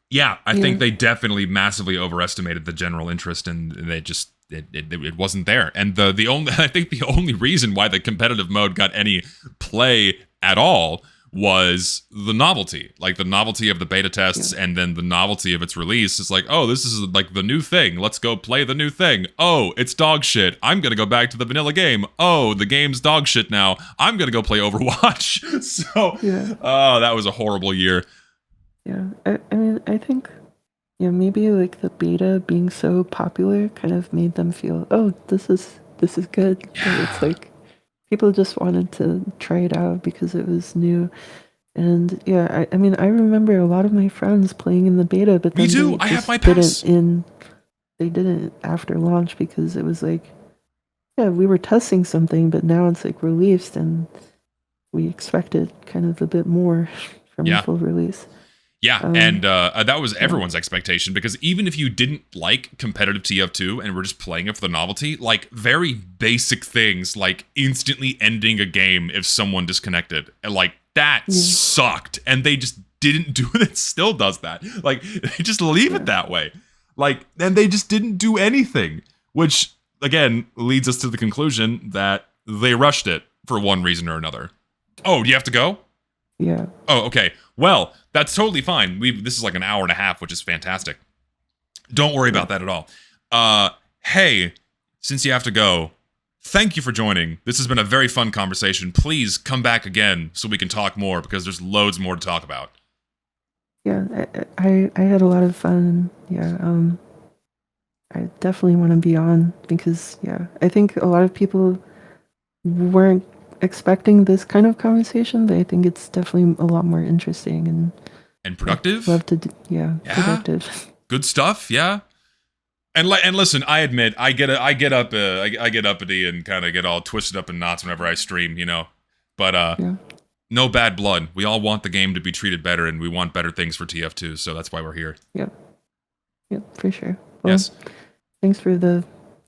yeah, I think they definitely massively overestimated the general interest, and they just it wasn't there. And the only reason why the competitive mode got any play at all was the novelty, like the novelty of the beta tests, and then the novelty of its release. It's like, oh, this is like the new thing. Let's go play the new thing. Oh, it's dog shit. I'm gonna go back to the vanilla game. Oh, the game's dog shit now. I'm gonna go play Overwatch. So, oh, that was a horrible year. Yeah, I mean, I think, maybe like the beta being so popular kind of made them feel, oh, this is good. Yeah. It's like people just wanted to try it out because it was new. And yeah, I mean, I remember a lot of my friends playing in the beta, but then Me too. I have my pass. They didn't after launch, because it was like, yeah, we were testing something, but now it's like released, and we expected kind of a bit more from the full release. Yeah, and that was everyone's expectation, because even if you didn't like competitive TF2 and were just playing it for the novelty, like very basic things like instantly ending a game if someone disconnected, and like that sucked, and they just didn't do it. It still does that. Like, they just leave it that way. Like, and they just didn't do anything, which again leads us to the conclusion that they rushed it for one reason or another. Oh, do you have to go? Yeah. Oh, okay. Well, that's totally fine. This is like an hour and a half, which is fantastic. Don't worry about that at all. Hey, since you have to go, thank you for joining. This has been a very fun conversation. Please come back again so we can talk more, because there's loads more to talk about. Yeah, I had a lot of fun. Yeah, I definitely want to be on, because I think a lot of people weren't expecting this kind of conversation, but I think it's definitely a lot more interesting and productive. Love to productive. Good stuff. Yeah. And listen, I admit I get uppity and kind of get all twisted up in knots whenever I stream, you know. But no bad blood. We all want the game to be treated better, and we want better things for TF2, so that's why we're here. Yep, for sure. Well, yes. Thanks for the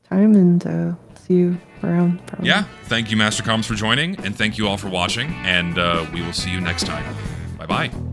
time, and see you around. Probably. Yeah. Thank you, mastercoms, for joining, and thank you all for watching, and we will see you next time. Bye-bye.